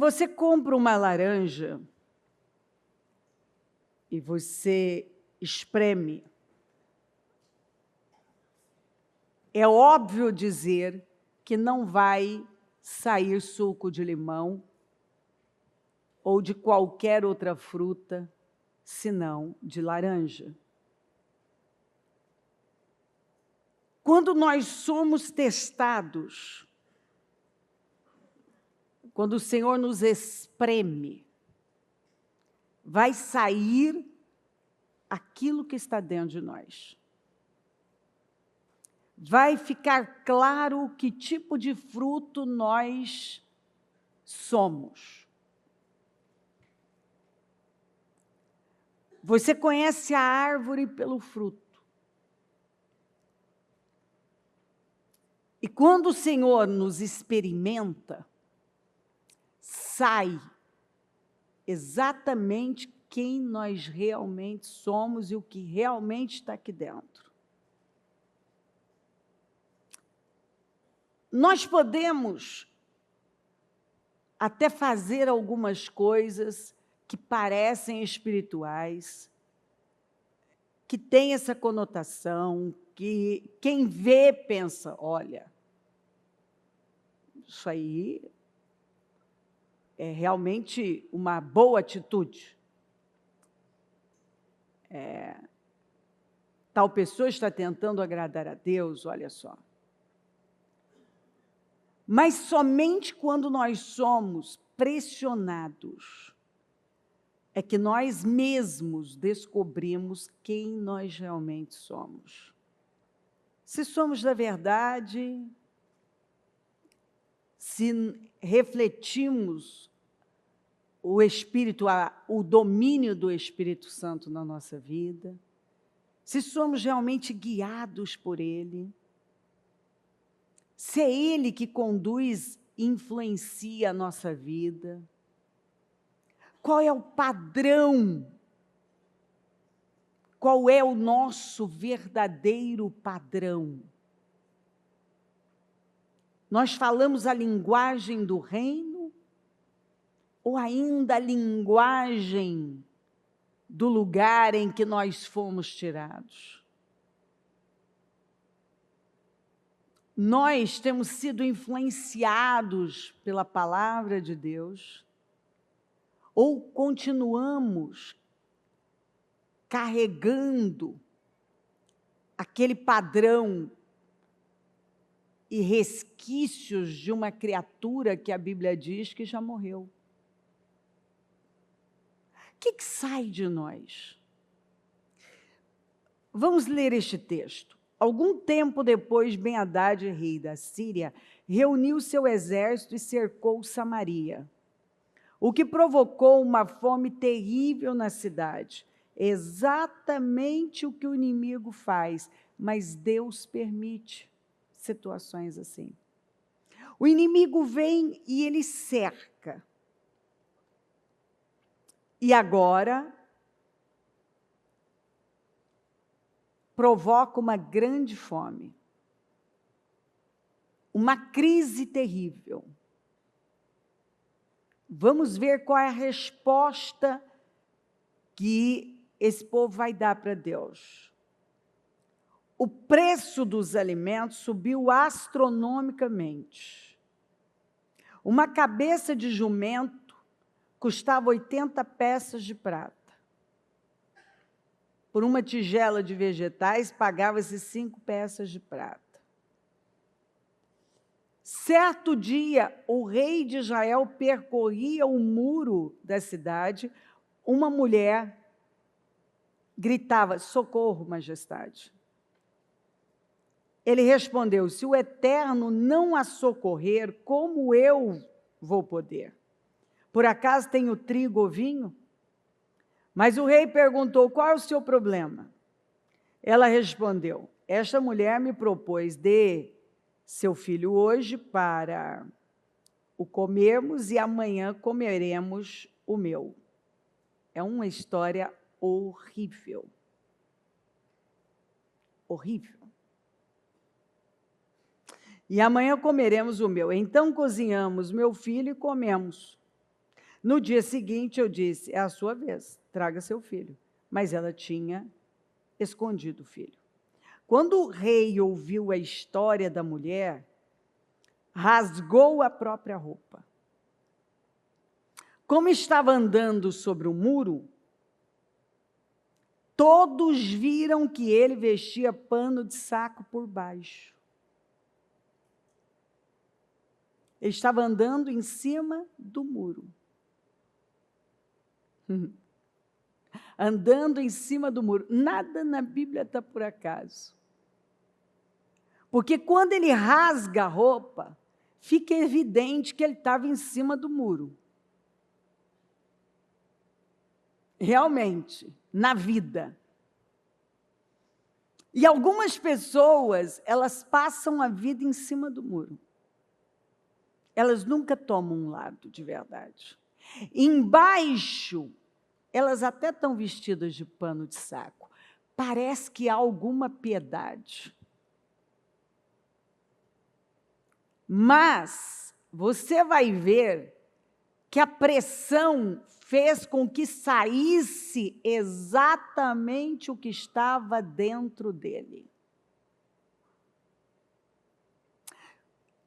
você compra uma laranja e você espreme, é óbvio dizer que não vai sair suco de limão ou de qualquer outra fruta, senão de laranja. Quando nós somos testados, quando o Senhor nos espreme, vai sair aquilo que está dentro de nós. Vai ficar claro que tipo de fruto nós somos. Você conhece a árvore pelo fruto. E quando o Senhor nos experimenta, sai exatamente quem nós realmente somos e o que realmente está aqui dentro. Nós podemos até fazer algumas coisas que parecem espirituais, que têm essa conotação, que quem vê pensa, olha, isso aí é realmente uma boa atitude. Tal pessoa está tentando agradar a Deus, olha só. Mas somente quando nós somos pressionados é que nós mesmos descobrimos quem nós realmente somos. Se somos da verdade, se refletimos o Espírito, o domínio do Espírito Santo na nossa vida, se somos realmente guiados por Ele, se é Ele que conduz e influencia a nossa vida, qual é o padrão, qual é o nosso verdadeiro padrão? Nós falamos a linguagem do reino ou ainda a linguagem do lugar em que nós fomos tirados? Nós temos sido influenciados pela palavra de Deus ou continuamos carregando aquele padrão e resquícios de uma criatura que a Bíblia diz que já morreu? O que sai de nós? Vamos ler este texto. Algum tempo depois, Ben-Hadad, rei da Síria, reuniu seu exército e cercou Samaria, o que provocou uma fome terrível na cidade. Exatamente o que o inimigo faz, mas Deus permite situações assim. O inimigo vem e ele cerca. E agora provoca uma grande fome, uma crise terrível. Vamos ver qual é a resposta que esse povo vai dar para Deus. O preço dos alimentos subiu astronomicamente. Uma cabeça de jumento custava 80 peças de prata. Por uma tigela de vegetais, pagava-se 5 peças de prata. Certo dia, o rei de Israel percorria o muro da cidade, uma mulher gritava, socorro, majestade. Ele respondeu, se o Eterno não a socorrer, como eu vou poder? Por acaso tenho trigo ou vinho? Mas o rei perguntou, qual é o seu problema? Ela respondeu, esta mulher me propôs, dê seu filho hoje para o comermos e amanhã comeremos o meu. É uma história horrível. Horrível. E amanhã comeremos o meu. Então cozinhamos meu filho e comemos. No dia seguinte, eu disse: é a sua vez, traga seu filho. Mas ela tinha escondido o filho. Quando o rei ouviu a história da mulher, rasgou a própria roupa. Como estava andando sobre o muro, todos viram que ele vestia pano de saco por baixo. Ele estava andando em cima do muro. Andando em cima do muro. Nada na Bíblia está por acaso. Porque quando ele rasga a roupa, fica evidente que ele estava em cima do muro. Realmente, na vida. E algumas pessoas, elas passam a vida em cima do muro. Elas nunca tomam um lado de verdade. Embaixo, elas até estão vestidas de pano de saco. Parece que há alguma piedade. Mas você vai ver que a pressão fez com que saísse exatamente o que estava dentro dele.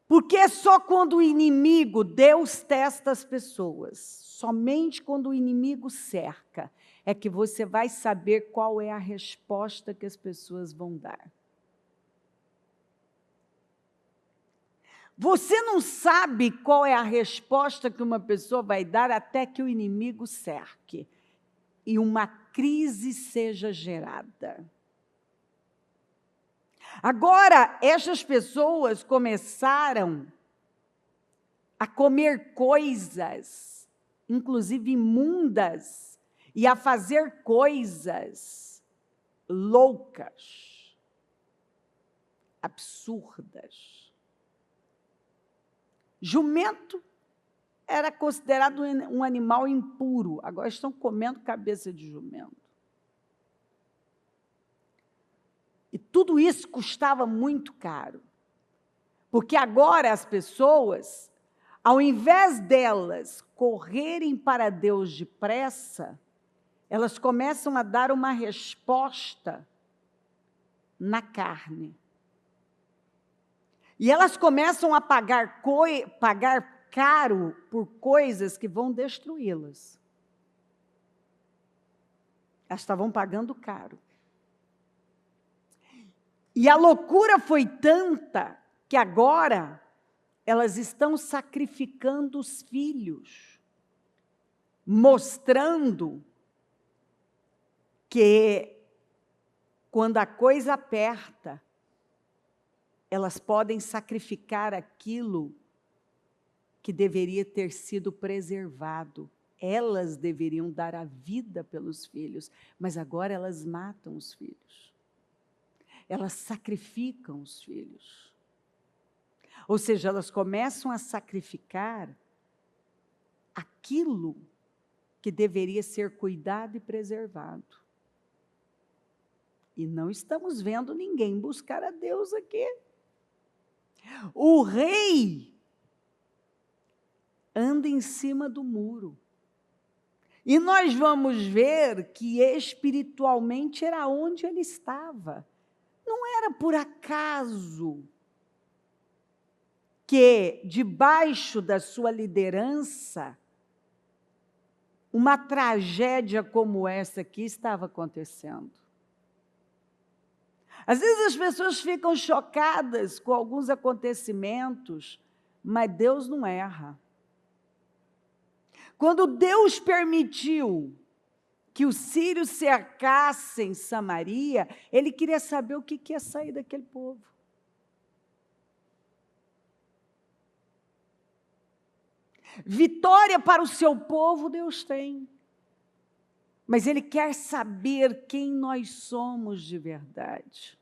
Porque é só quando o inimigo, Deus testa as pessoas, somente quando o inimigo cerca, é que você vai saber qual é a resposta que as pessoas vão dar. Você não sabe qual é a resposta que uma pessoa vai dar até que o inimigo cerque e uma crise seja gerada. Agora, essas pessoas começaram a comer coisas, inclusive imundas, e a fazer coisas loucas, absurdas. Jumento era considerado um animal impuro, agora estão comendo cabeça de jumento. E tudo isso custava muito caro, porque agora as pessoas, ao invés delas correrem para Deus depressa, elas começam a dar uma resposta na carne. E elas começam a pagar caro por coisas que vão destruí-las. Elas estavam pagando caro. E a loucura foi tanta que agora elas estão sacrificando os filhos, mostrando que quando a coisa aperta, elas podem sacrificar aquilo que deveria ter sido preservado. Elas deveriam dar a vida pelos filhos, mas agora elas matam os filhos. Elas sacrificam os filhos. Ou seja, elas começam a sacrificar aquilo que deveria ser cuidado e preservado. E não estamos vendo ninguém buscar a Deus aqui. O rei anda em cima do muro. E nós vamos ver que espiritualmente era onde ele estava. Não era por acaso que, debaixo da sua liderança, uma tragédia como essa aqui estava acontecendo. Às vezes as pessoas ficam chocadas com alguns acontecimentos, mas Deus não erra. Quando Deus permitiu que os sírios cercassem Samaria, ele queria saber o que ia sair daquele povo. Vitória para o seu povo Deus tem, mas ele quer saber quem nós somos de verdade.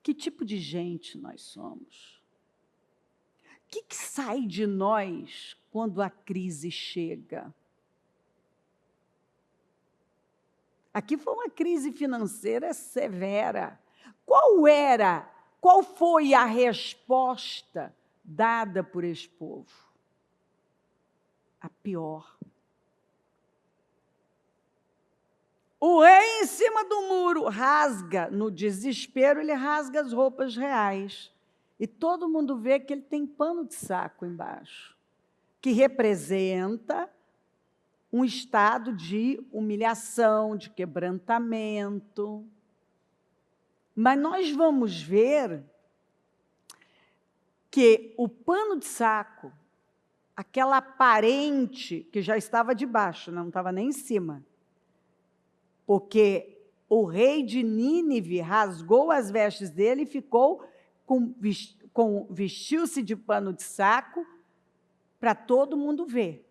Que tipo de gente nós somos? O que sai de nós quando a crise chega? Aqui foi uma crise financeira severa. Qual foi a resposta dada por esse povo? a pior. O rei em cima do muro rasga, no desespero, ele rasga as roupas reais. E todo mundo vê que ele tem pano de saco embaixo, que representa um estado de humilhação, de quebrantamento. Mas nós vamos ver que o pano de saco, aquela aparente que já estava debaixo, não estava nem em cima, porque o rei de Nínive rasgou as vestes dele e ficou vestiu-se de pano de saco para todo mundo ver.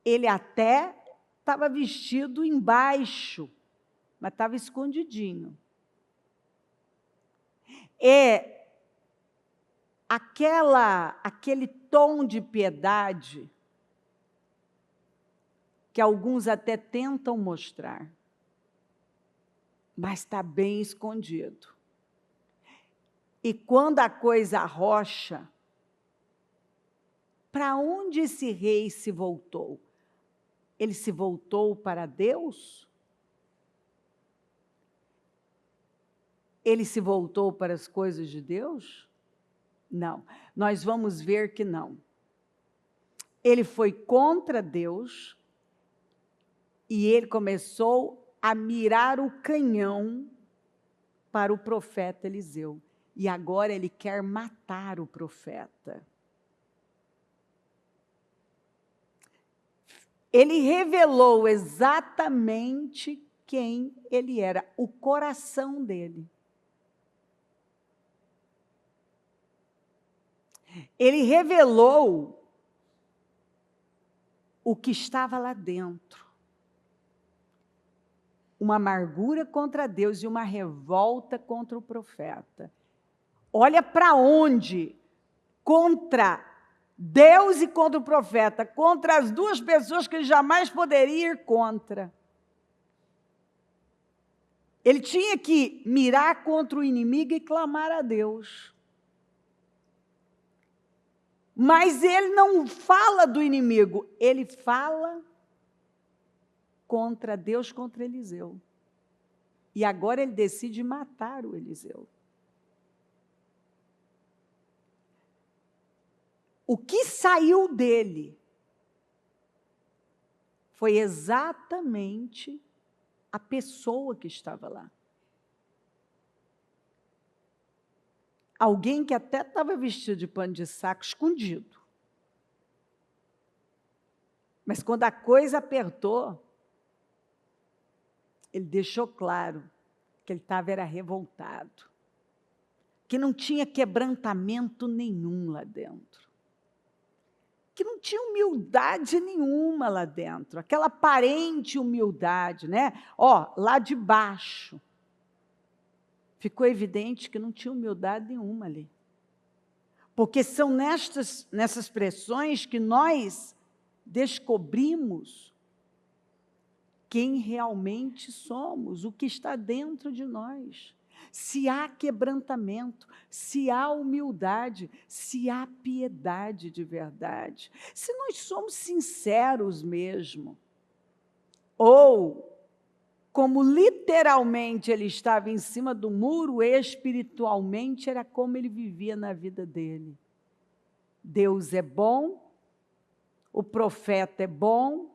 Ele até estava vestido embaixo, mas estava escondidinho. Aquele tom de piedade que alguns até tentam mostrar, mas está bem escondido. E quando a coisa arrocha, para onde esse rei se voltou? Ele se voltou para Deus? Ele se voltou para as coisas de Deus? Não, nós vamos ver que não. Ele foi contra Deus e ele começou a mirar o canhão para o profeta Eliseu. E agora ele quer matar o profeta. Ele revelou exatamente quem ele era, o coração dele. Ele revelou o que estava lá dentro. Uma amargura contra Deus e uma revolta contra o profeta. Olha para onde, contra Deus e contra o profeta, contra as duas pessoas que ele jamais poderia ir contra. Ele tinha que mirar contra o inimigo e clamar a Deus. Mas ele não fala do inimigo, ele fala contra Deus, contra Eliseu. E agora ele decide matar o Eliseu. O que saiu dele foi exatamente a pessoa que estava lá. Alguém que até estava vestido de pano de saco, escondido. Mas quando a coisa apertou, ele deixou claro que ele era revoltado, que não tinha quebrantamento nenhum lá dentro, que não tinha humildade nenhuma lá dentro, aquela aparente humildade, né? Lá de baixo, ficou evidente que não tinha humildade nenhuma ali. Porque são nessas pressões que nós descobrimos quem realmente somos, o que está dentro de nós. Se há quebrantamento, se há humildade, se há piedade de verdade, se nós somos sinceros mesmo, ou, como literalmente ele estava em cima do muro, espiritualmente era como ele vivia na vida dele. Deus é bom, o profeta é bom,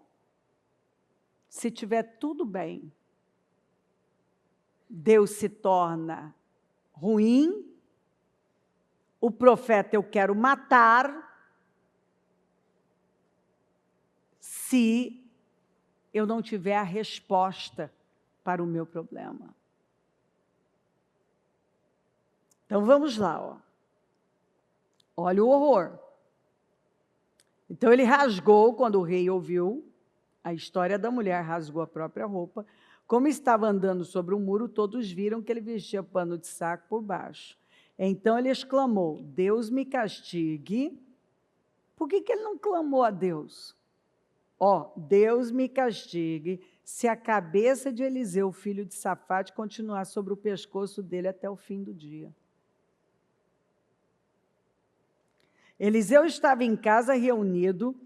se tiver tudo bem, Deus se torna ruim, o profeta eu quero matar, se eu não tiver a resposta para o meu problema. Então vamos lá, olha o horror. Então ele rasgou, quando o rei ouviu a história da mulher, rasgou a própria roupa. Como estava andando sobre o muro, todos viram que ele vestia pano de saco por baixo. Então ele exclamou: Deus me castigue. Por que ele não clamou a Deus? Deus me castigue, se a cabeça de Eliseu, filho de Safate, continuar sobre o pescoço dele até o fim do dia. Eliseu estava em casa reunido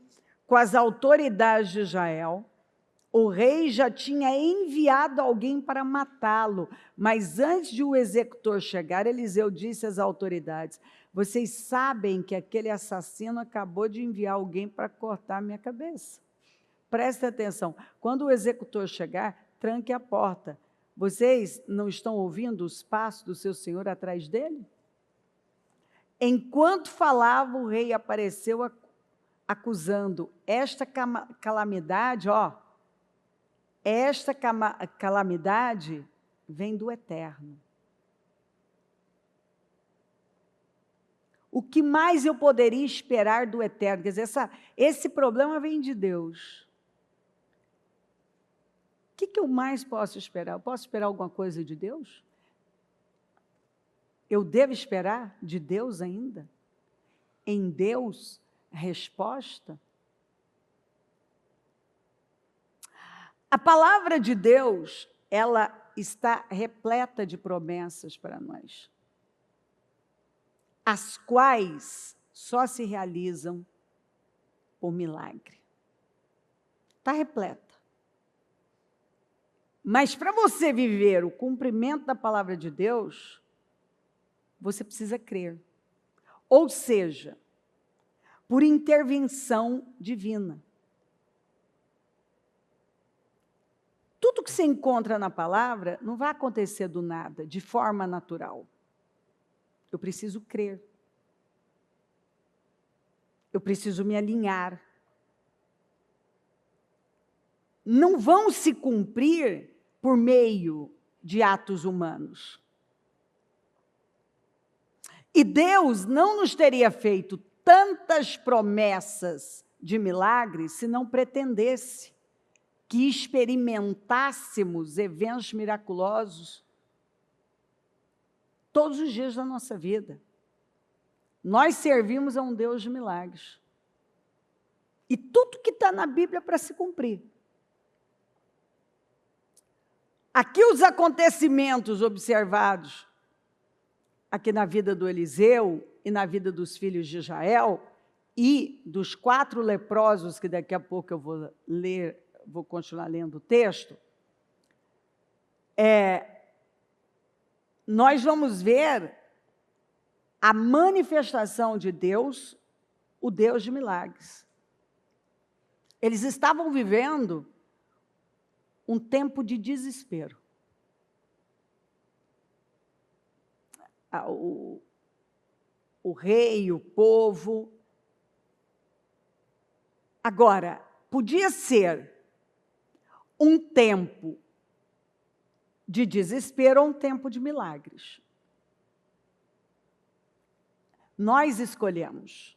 com as autoridades de Israel. O rei já tinha enviado alguém para matá-lo, mas antes de o executor chegar, Eliseu disse às autoridades: vocês sabem que aquele assassino acabou de enviar alguém para cortar minha cabeça. Prestem atenção, quando o executor chegar, tranque a porta. Vocês não estão ouvindo os passos do seu senhor atrás dele? Enquanto falava, o rei apareceu acusando esta calamidade, esta calamidade vem do Eterno. O que mais eu poderia esperar do Eterno? Quer dizer, esse problema vem de Deus. O que eu mais posso esperar? Eu posso esperar alguma coisa de Deus? Eu devo esperar de Deus ainda? Em Deus, resposta? A palavra de Deus, ela está repleta de promessas para nós, as quais só se realizam por milagre. Está repleta. Mas para você viver o cumprimento da palavra de Deus, você precisa crer. Ou seja, por intervenção divina. Tudo que você encontra na palavra não vai acontecer do nada, de forma natural. Eu preciso crer. Eu preciso me alinhar. Não vão se cumprir por meio de atos humanos. E Deus não nos teria feito tantas promessas de milagres se não pretendesse que experimentássemos eventos miraculosos todos os dias da nossa vida. Nós servimos a um Deus de milagres. E tudo que está na Bíblia é para se cumprir. Aqui os acontecimentos observados aqui na vida do Eliseu e na vida dos filhos de Israel e dos 4 leprosos, que daqui a pouco eu vou ler, vou continuar lendo o texto, nós vamos ver a manifestação de Deus, o Deus de milagres. Eles estavam vivendo um tempo de desespero. O rei, o povo. Agora, podia ser um tempo de desespero ou um tempo de milagres. Nós escolhemos.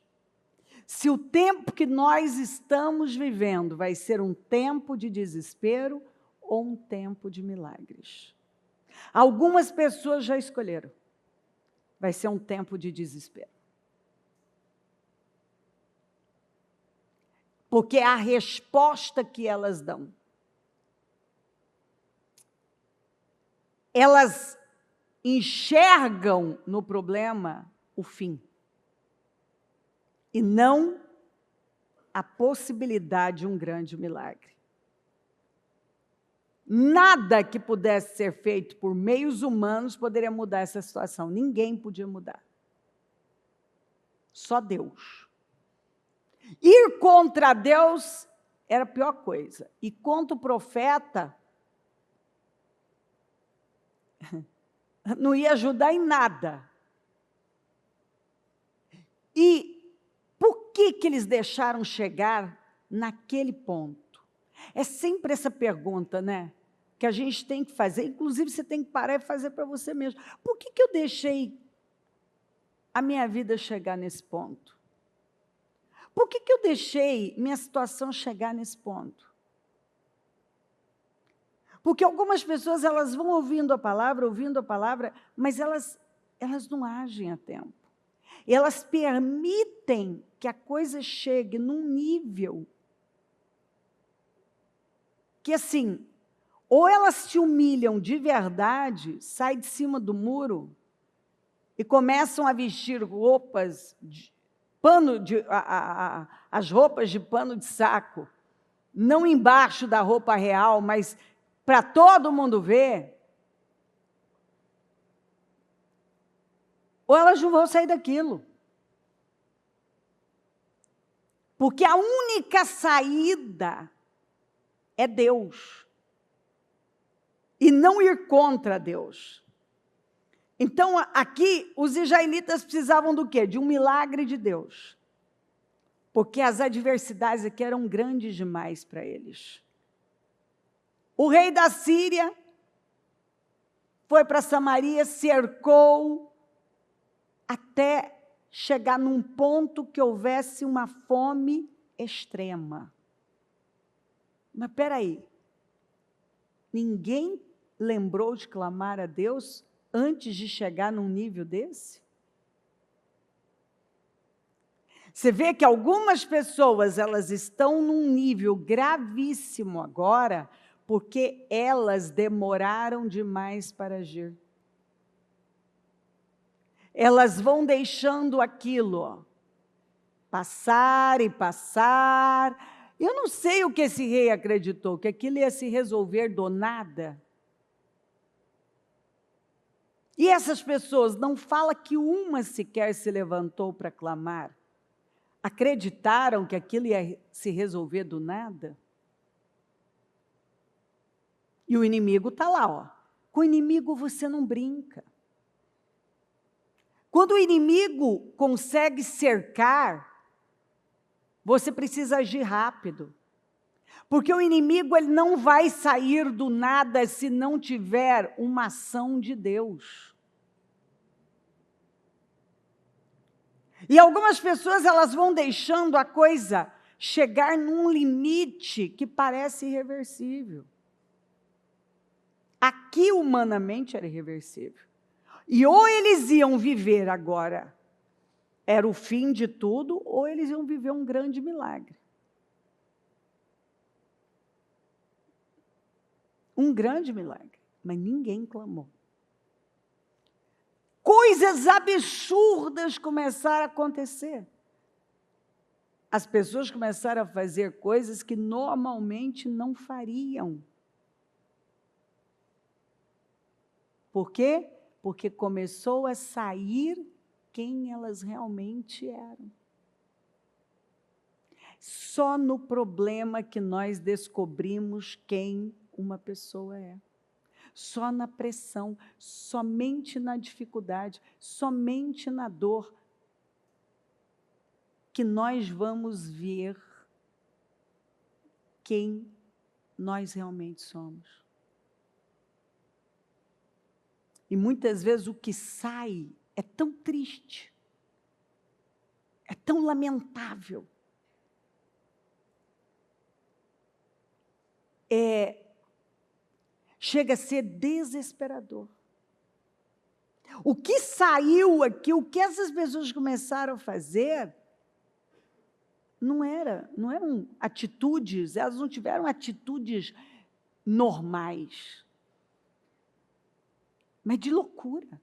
Se o tempo que nós estamos vivendo vai ser um tempo de desespero ou um tempo de milagres. Algumas pessoas já escolheram. Vai ser um tempo de desespero. Porque é a resposta que elas dão. Elas enxergam no problema o fim. E não a possibilidade de um grande milagre. Nada que pudesse ser feito por meios humanos poderia mudar essa situação. Ninguém podia mudar. Só Deus. Ir contra Deus era a pior coisa. E contra o profeta, não ia ajudar em nada. E por que eles deixaram chegar naquele ponto? É sempre essa pergunta, né? Que a gente tem que fazer, inclusive você tem que parar e fazer para você mesmo. Por que eu deixei a minha vida chegar nesse ponto? Por que eu deixei minha situação chegar nesse ponto? Porque algumas pessoas, elas vão ouvindo a palavra, mas elas não agem a tempo. Elas permitem que a coisa chegue num nível que, assim, ou elas se humilham de verdade, saem de cima do muro e começam a vestir roupas as roupas de pano de saco, não embaixo da roupa real, mas para todo mundo ver, ou elas não vão sair daquilo. Porque a única saída é Deus. E não ir contra Deus. Então, aqui, os israelitas precisavam do quê? De um milagre de Deus. Porque as adversidades aqui eram grandes demais para eles. O rei da Síria foi para Samaria, cercou, até chegar num ponto que houvesse uma fome extrema. Mas espera aí, ninguém lembrou de clamar a Deus antes de chegar num nível desse? Você vê que algumas pessoas, elas estão num nível gravíssimo agora, porque elas demoraram demais para agir. Elas vão deixando aquilo, ó, passar e passar. Eu não sei o que esse rei acreditou, que aquilo ia se resolver do nada. E essas pessoas, não fala que uma sequer se levantou para clamar. Acreditaram que aquilo ia se resolver do nada? E o inimigo está lá, ó. Com o inimigo você não brinca. Quando o inimigo consegue cercar, você precisa agir rápido. Porque o inimigo, ele não vai sair do nada se não tiver uma ação de Deus. E algumas pessoas, elas vão deixando a coisa chegar num limite que parece irreversível. Aqui, humanamente, era irreversível. E ou eles iam viver agora, era o fim de tudo, ou eles iam viver um grande milagre. Um grande milagre, mas ninguém clamou. Coisas absurdas começaram a acontecer. As pessoas começaram a fazer coisas que normalmente não fariam. Por quê? Porque começou a sair quem elas realmente eram. Só no problema que nós descobrimos quem uma pessoa é. Só na pressão, somente na dificuldade, somente na dor, que nós vamos ver quem nós realmente somos. E muitas vezes o que sai é tão triste, é tão lamentável. Chega a ser desesperador. O que saiu aqui, o que essas pessoas começaram a fazer, não eram atitudes, elas não tiveram atitudes normais, mas de loucura.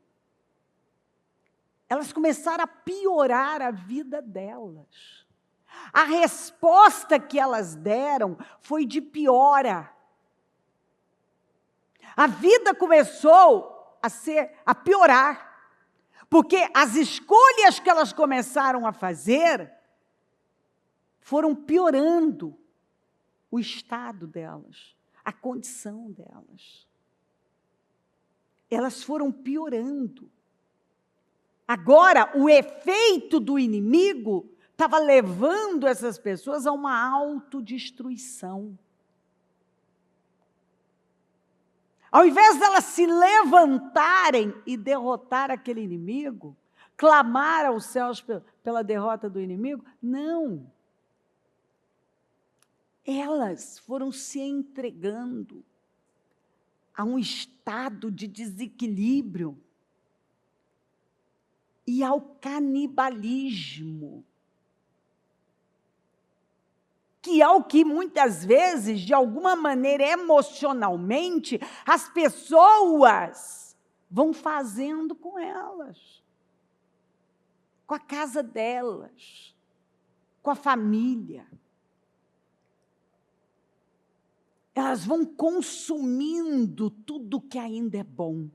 Elas começaram a piorar a vida delas. A resposta que elas deram foi de piora. A vida começou a piorar, porque as escolhas que elas começaram a fazer foram piorando o estado delas, a condição delas. Elas foram piorando. Agora, o efeito do inimigo estava levando essas pessoas a uma autodestruição. Ao invés delas se levantarem e derrotar aquele inimigo, clamar aos céus pela derrota do inimigo, não. Elas foram se entregando a um estado de desequilíbrio e ao canibalismo, que é o que muitas vezes, de alguma maneira, emocionalmente, as pessoas vão fazendo com elas. com a casa delas, com a família. Elas vão consumindo tudo que ainda é bom.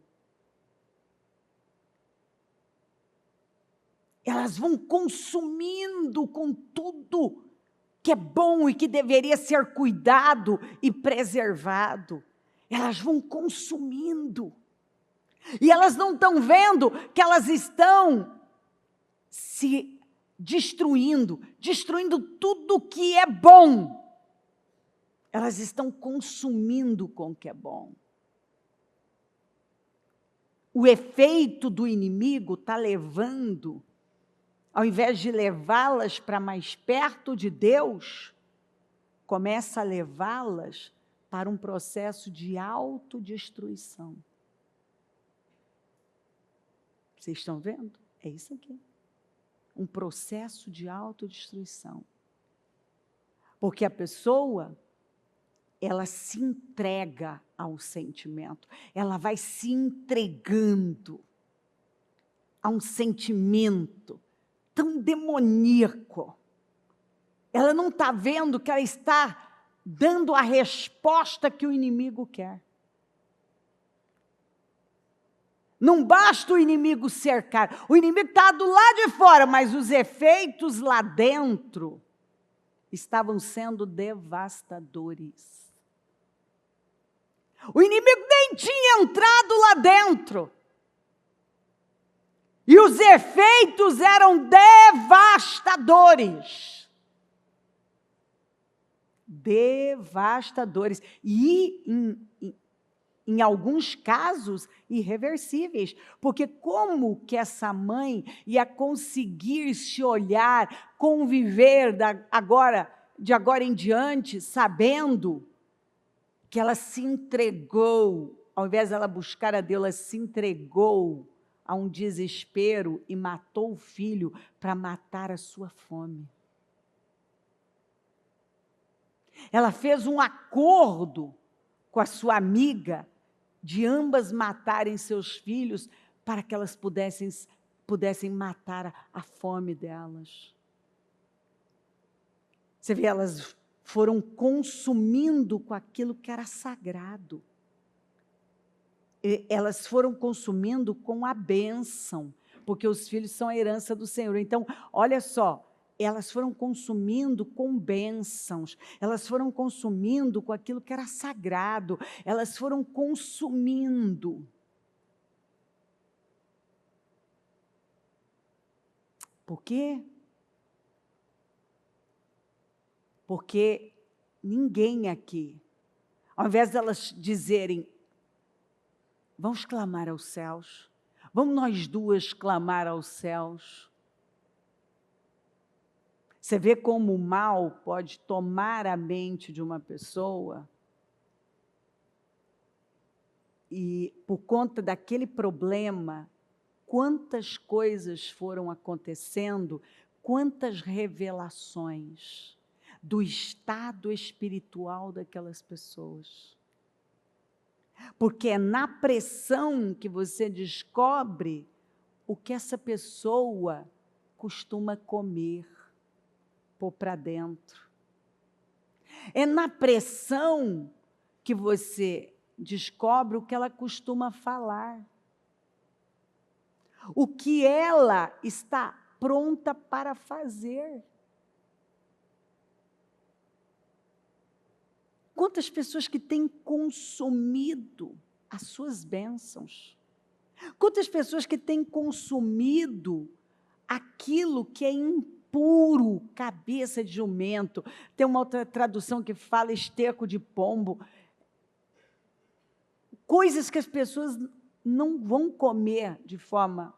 Elas vão consumindo com tudo que é bom e que deveria ser cuidado e preservado. Elas vão consumindo. E elas não estão vendo que elas estão se destruindo tudo que é bom. Elas estão consumindo com o que é bom. O efeito do inimigo está levando, ao invés de levá-las para mais perto de Deus, começa a levá-las para um processo de autodestruição. Vocês estão vendo? É isso aqui. Um processo de autodestruição. Porque a pessoa, ela se entrega ao sentimento. Ela vai se entregando a um sentimento tão demoníaco. Ela não está vendo que ela está dando a resposta que o inimigo quer. Não basta o inimigo cercar. O inimigo está do lado de fora, mas os efeitos lá dentro estavam sendo devastadores. O inimigo nem tinha entrado lá dentro. E os efeitos eram devastadores. Devastadores. E em alguns casos, irreversíveis. Porque como que essa mãe ia conseguir se olhar, conviver de agora em diante, sabendo que ela se entregou, ao invés de ela buscar a Deus, ela se entregou a um desespero e matou o filho para matar a sua fome. Ela fez um acordo com a sua amiga de ambas matarem seus filhos para que elas pudessem matar a fome delas. Você vê, elas foram consumindo com aquilo que era sagrado. Elas foram consumindo com a bênção, porque os filhos são a herança do Senhor. Então, olha só, elas foram consumindo com bênçãos, elas foram consumindo com aquilo que era sagrado, elas foram consumindo. Por quê? Porque ninguém aqui, ao invés de elas dizerem, vamos clamar aos céus, vamos nós duas clamar aos céus. Você vê como o mal pode tomar a mente de uma pessoa e, por conta daquele problema, quantas coisas foram acontecendo, quantas revelações do estado espiritual daquelas pessoas. Porque é na pressão que você descobre o que essa pessoa costuma comer, pôr para dentro. É na pressão que você descobre o que ela costuma falar. O que ela está pronta para fazer. Quantas pessoas que têm consumido as suas bênçãos? Quantas pessoas que têm consumido aquilo que é impuro, cabeça de jumento? Tem uma outra tradução que fala esterco de pombo. Coisas que as pessoas não vão comer de forma,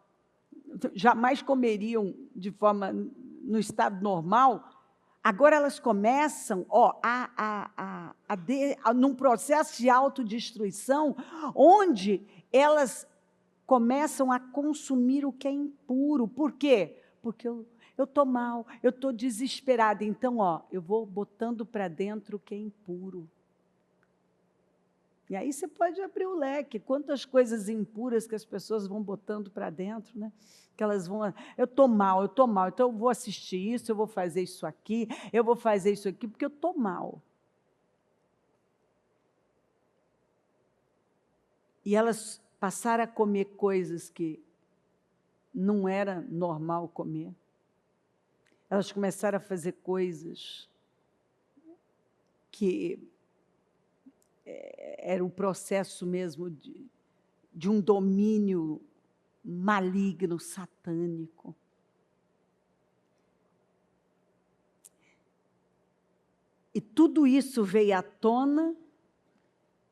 jamais comeriam de forma no estado normal. Agora elas começam num processo de autodestruição, onde elas começam a consumir o que é impuro. Por quê? Porque eu estou mal, eu estou desesperada. Então, eu vou botando para dentro o que é impuro. E aí você pode abrir o leque, quantas coisas impuras que as pessoas vão botando para dentro, né? Que elas vão, eu estou mal, então eu vou assistir isso, eu vou fazer isso aqui, eu vou fazer isso aqui, porque eu estou mal. E elas passaram a comer coisas que não era normal comer. Elas começaram a fazer coisas que era um processo mesmo de um domínio maligno, satânico. E tudo isso veio à tona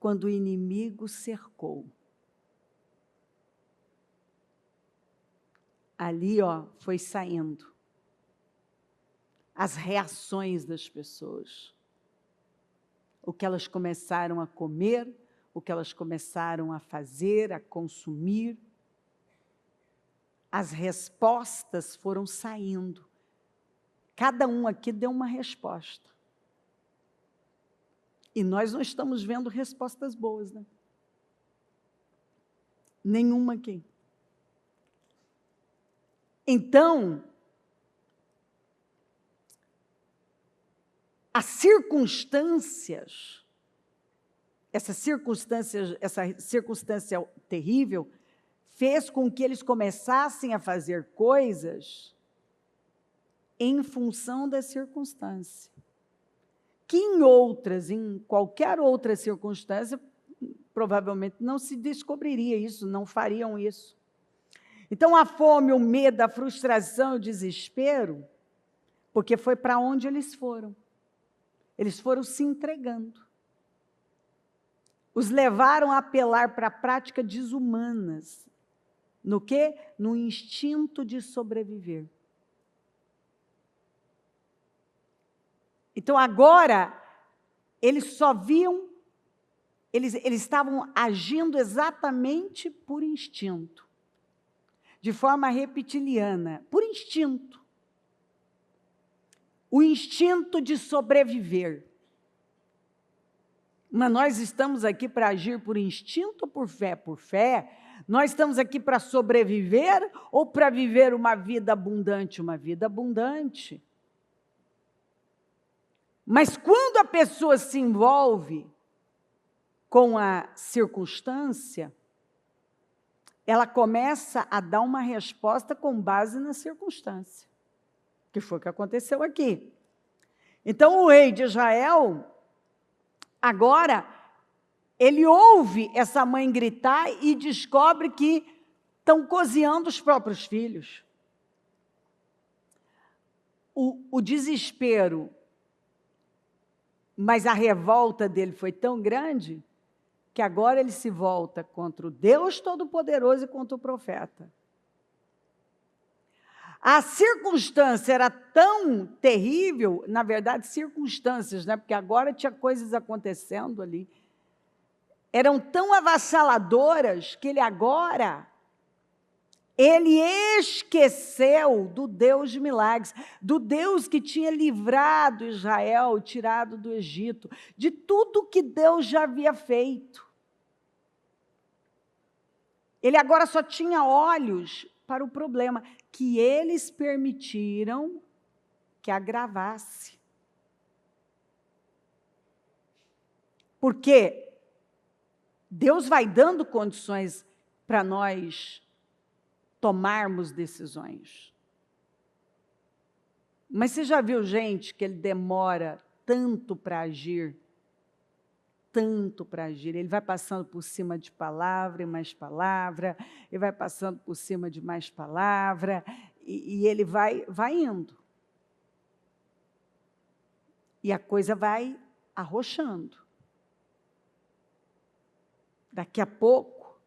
quando o inimigo cercou. Ali, foi saindo as reações das pessoas. O que elas começaram a comer, o que elas começaram a fazer, a consumir. As respostas foram saindo. Cada um aqui deu uma resposta. E nós não estamos vendo respostas boas, né? Nenhuma aqui. Então, as circunstâncias, essa circunstância terrível, fez com que eles começassem a fazer coisas em função da circunstância. Que em qualquer outra circunstância, provavelmente não se descobriria isso, não fariam isso. Então, a fome, o medo, a frustração, o desespero, porque foi para onde eles foram. Eles foram se entregando. Os levaram a apelar para práticas desumanas. No quê? No instinto de sobreviver. Então, agora, eles só viam, eles estavam agindo exatamente por instinto, de forma reptiliana, por instinto. O instinto de sobreviver. Mas nós estamos aqui para agir por instinto ou por fé? Por fé. Nós estamos aqui para sobreviver ou para viver uma vida abundante? Uma vida abundante. Mas quando a pessoa se envolve com a circunstância, ela começa a dar uma resposta com base na circunstância, que foi o que aconteceu aqui. Então, o rei de Israel, agora, ele ouve essa mãe gritar e descobre que estão cozinhando os próprios filhos. O desespero, mas a revolta dele foi tão grande que agora ele se volta contra o Deus Todo-Poderoso e contra o profeta. A circunstância era tão terrível, na verdade, circunstâncias, né? Porque agora tinha coisas acontecendo ali, eram tão avassaladoras que ele esqueceu do Deus de milagres, do Deus que tinha livrado Israel, tirado do Egito, de tudo que Deus já havia feito. Ele agora só tinha olhos para o problema, que eles permitiram que agravasse. Porque Deus vai dando condições para nós tomarmos decisões. Mas você já viu gente que ele demora tanto para agir? Tanto para agir. Ele vai passando por cima de palavra e mais palavra, ele vai passando por cima de mais palavra, e ele vai indo. E a coisa vai arrochando. Daqui a pouco,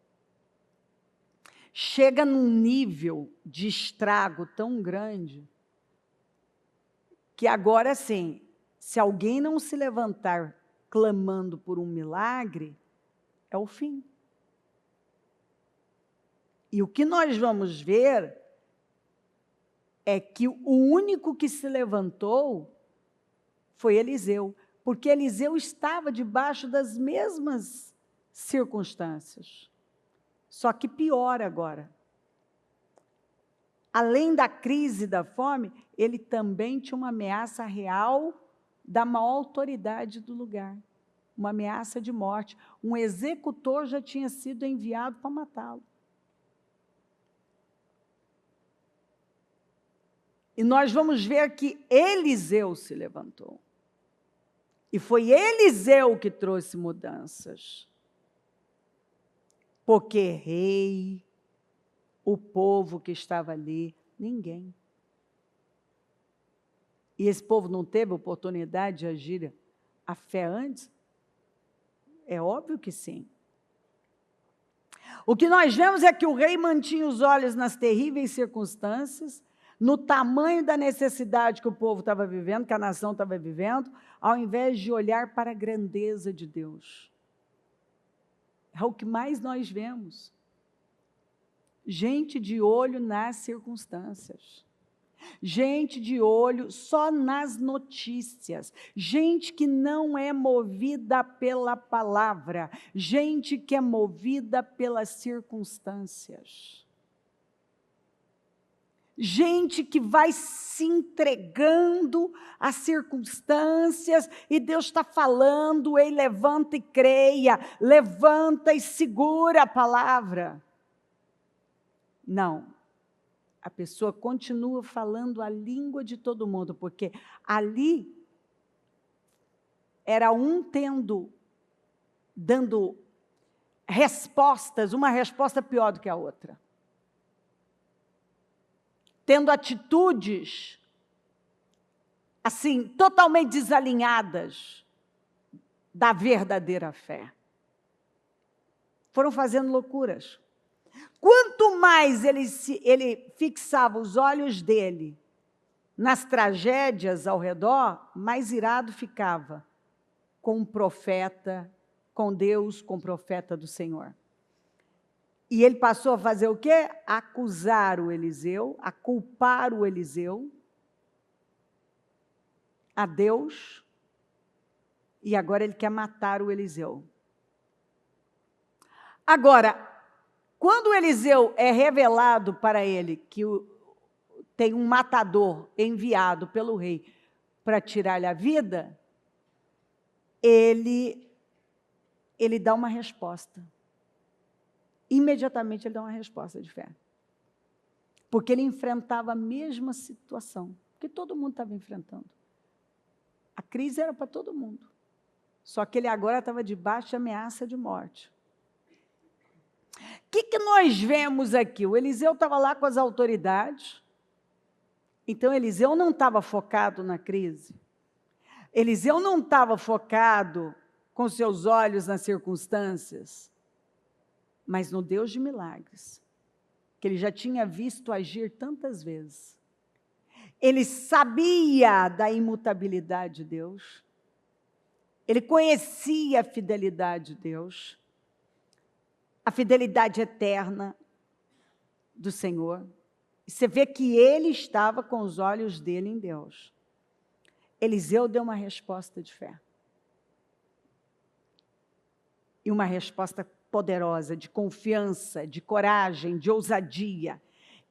chega num nível de estrago tão grande que agora, sim, se alguém não se levantar clamando por um milagre, é o fim. E o que nós vamos ver é que o único que se levantou foi Eliseu, porque Eliseu estava debaixo das mesmas circunstâncias. Só que pior agora. Além da crise da fome, ele também tinha uma ameaça real da maior autoridade do lugar. Uma ameaça de morte. Um executor já tinha sido enviado para matá-lo. E nós vamos ver que Eliseu se levantou. E foi Eliseu que trouxe mudanças. Porque rei, o povo que estava ali, ninguém. E esse povo não teve oportunidade de agir a fé antes? É óbvio que sim. O que nós vemos é que o rei mantinha os olhos nas terríveis circunstâncias, no tamanho da necessidade que o povo estava vivendo, que a nação estava vivendo, ao invés de olhar para a grandeza de Deus. É o que mais nós vemos. Gente de olho nas circunstâncias. Gente de olho só nas notícias. Gente que não é movida pela palavra. Gente que é movida pelas circunstâncias. Gente que vai se entregando às circunstâncias e Deus está falando, ei, levanta e creia, levanta e segura a palavra. Não, a pessoa continua falando a língua de todo mundo, porque ali era um dando respostas, uma resposta pior do que a outra. Tendo atitudes, assim, totalmente desalinhadas da verdadeira fé. Foram fazendo loucuras. Quanto mais ele fixava os olhos dele nas tragédias ao redor, mais irado ficava com o profeta, com Deus, com o profeta do Senhor. E ele passou a fazer o quê? A acusar o Eliseu, a culpar o Eliseu, a Deus, e agora ele quer matar o Eliseu. Agora, quando o Eliseu é revelado para ele que tem um matador enviado pelo rei para tirar-lhe a vida, ele dá uma resposta. Imediatamente ele dá uma resposta de fé. Porque ele enfrentava a mesma situação que todo mundo estava enfrentando. A crise era para todo mundo. Só que ele agora estava debaixo de ameaça de morte. O que nós vemos aqui? O Eliseu estava lá com as autoridades. Então, Eliseu não estava focado na crise. Eliseu não estava focado com seus olhos nas circunstâncias, mas no Deus de milagres, que ele já tinha visto agir tantas vezes. Ele sabia da imutabilidade de Deus, ele conhecia a fidelidade de Deus, a fidelidade eterna do Senhor. E você vê que ele estava com os olhos dele em Deus. Eliseu deu uma resposta de fé. E uma resposta poderosa, de confiança, de coragem, de ousadia.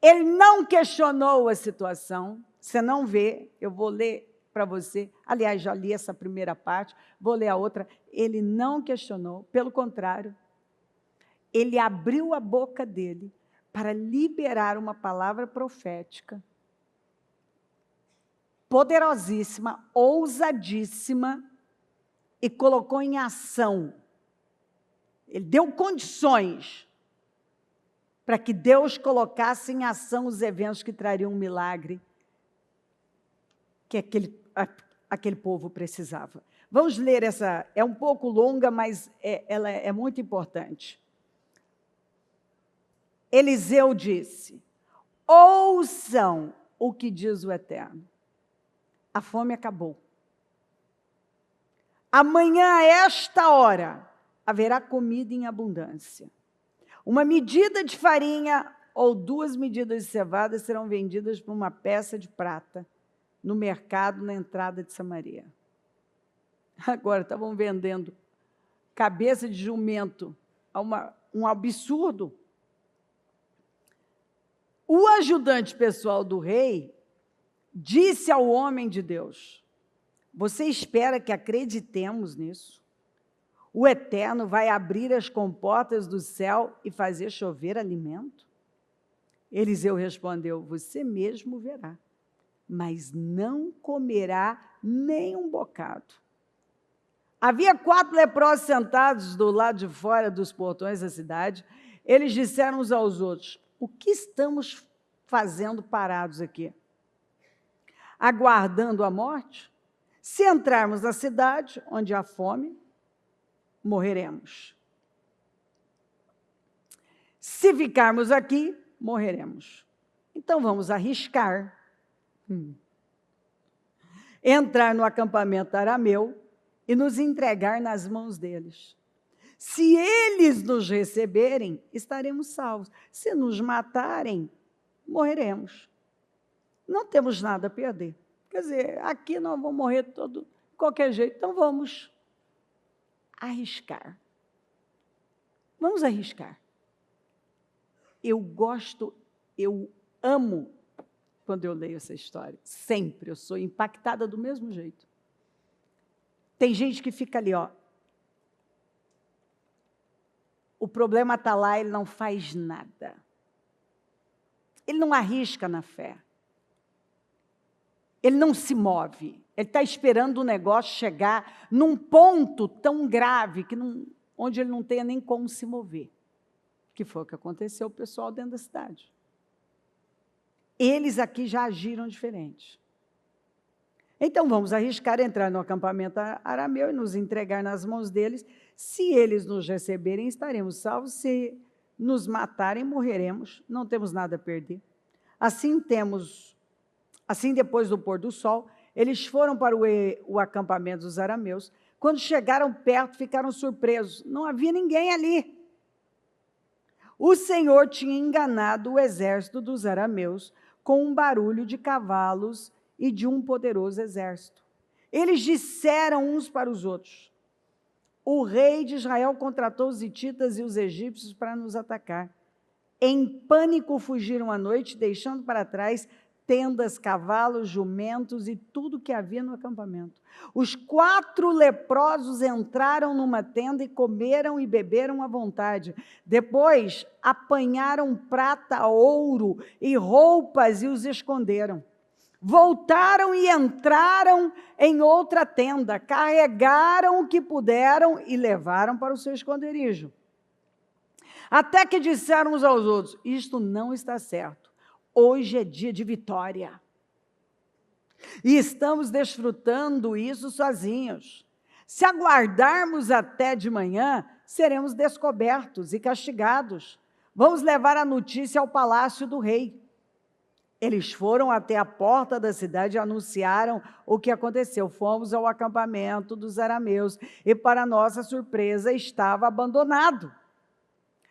Ele não questionou a situação. Você não vê, eu vou ler para você. Aliás, já li essa primeira parte, vou ler a outra. Ele não questionou, pelo contrário, ele abriu a boca dele para liberar uma palavra profética, poderosíssima, ousadíssima, e colocou em ação. Ele deu condições para que Deus colocasse em ação os eventos que trariam um milagre que aquele povo precisava. Vamos ler essa, é um pouco longa, mas ela é muito importante. Eliseu disse: ouçam o que diz o Eterno. A fome acabou. Amanhã, a esta hora, haverá comida em abundância. Uma medida de farinha ou 2 medidas de cevada serão vendidas por uma peça de prata no mercado na entrada de Samaria. Agora estavam vendendo cabeça de jumento a um absurdo. O ajudante pessoal do rei disse ao homem de Deus: você espera que acreditemos nisso? O Eterno vai abrir as comportas do céu e fazer chover alimento? Eliseu respondeu: você mesmo verá, mas não comerá nem um bocado. Havia 4 leprosos sentados do lado de fora dos portões da cidade. Eles disseram uns aos outros: o que estamos fazendo parados aqui? Aguardando a morte? Se entrarmos na cidade onde há fome, morreremos. Se ficarmos aqui, morreremos. Então vamos arriscar. Entrar no acampamento arameu e nos entregar nas mãos deles. Se eles nos receberem, estaremos salvos. Se nos matarem, morreremos. Não temos nada a perder. Quer dizer, aqui nós vamos morrer de qualquer jeito, então vamos arriscar. Vamos arriscar. Eu amo quando eu leio essa história. Sempre eu sou impactada do mesmo jeito. Tem gente que fica ali, ó. O problema está lá, ele não faz nada. Ele não arrisca na fé. Ele não se move. Ele está esperando o negócio chegar num ponto tão grave onde ele não tenha nem como se mover. Que foi o que aconteceu com o pessoal dentro da cidade. Eles aqui já agiram diferente. Então, vamos arriscar entrar no acampamento arameu e nos entregar nas mãos deles. Se eles nos receberem, estaremos salvos. Se nos matarem, morreremos. Não temos nada a perder. Assim, depois do pôr do sol, eles foram para o acampamento dos arameus. Quando chegaram perto, ficaram surpresos. Não havia ninguém ali. O Senhor tinha enganado o exército dos arameus com um barulho de cavalos e de um poderoso exército. Eles disseram uns para os outros: o rei de Israel contratou os hititas e os egípcios para nos atacar. Em pânico fugiram à noite, deixando para trás tendas, cavalos, jumentos e tudo que havia no acampamento. Os 4 leprosos entraram numa tenda e comeram e beberam à vontade. Depois apanharam prata, ouro e roupas e os esconderam. Voltaram e entraram em outra tenda, carregaram o que puderam e levaram para o seu esconderijo. Até que disseram uns aos outros: isto não está certo. Hoje é dia de vitória. E estamos desfrutando isso sozinhos. Se aguardarmos até de manhã, seremos descobertos e castigados. Vamos levar a notícia ao palácio do rei. Eles foram até a porta da cidade e anunciaram o que aconteceu. Fomos ao acampamento dos arameus e, para nossa surpresa, estava abandonado.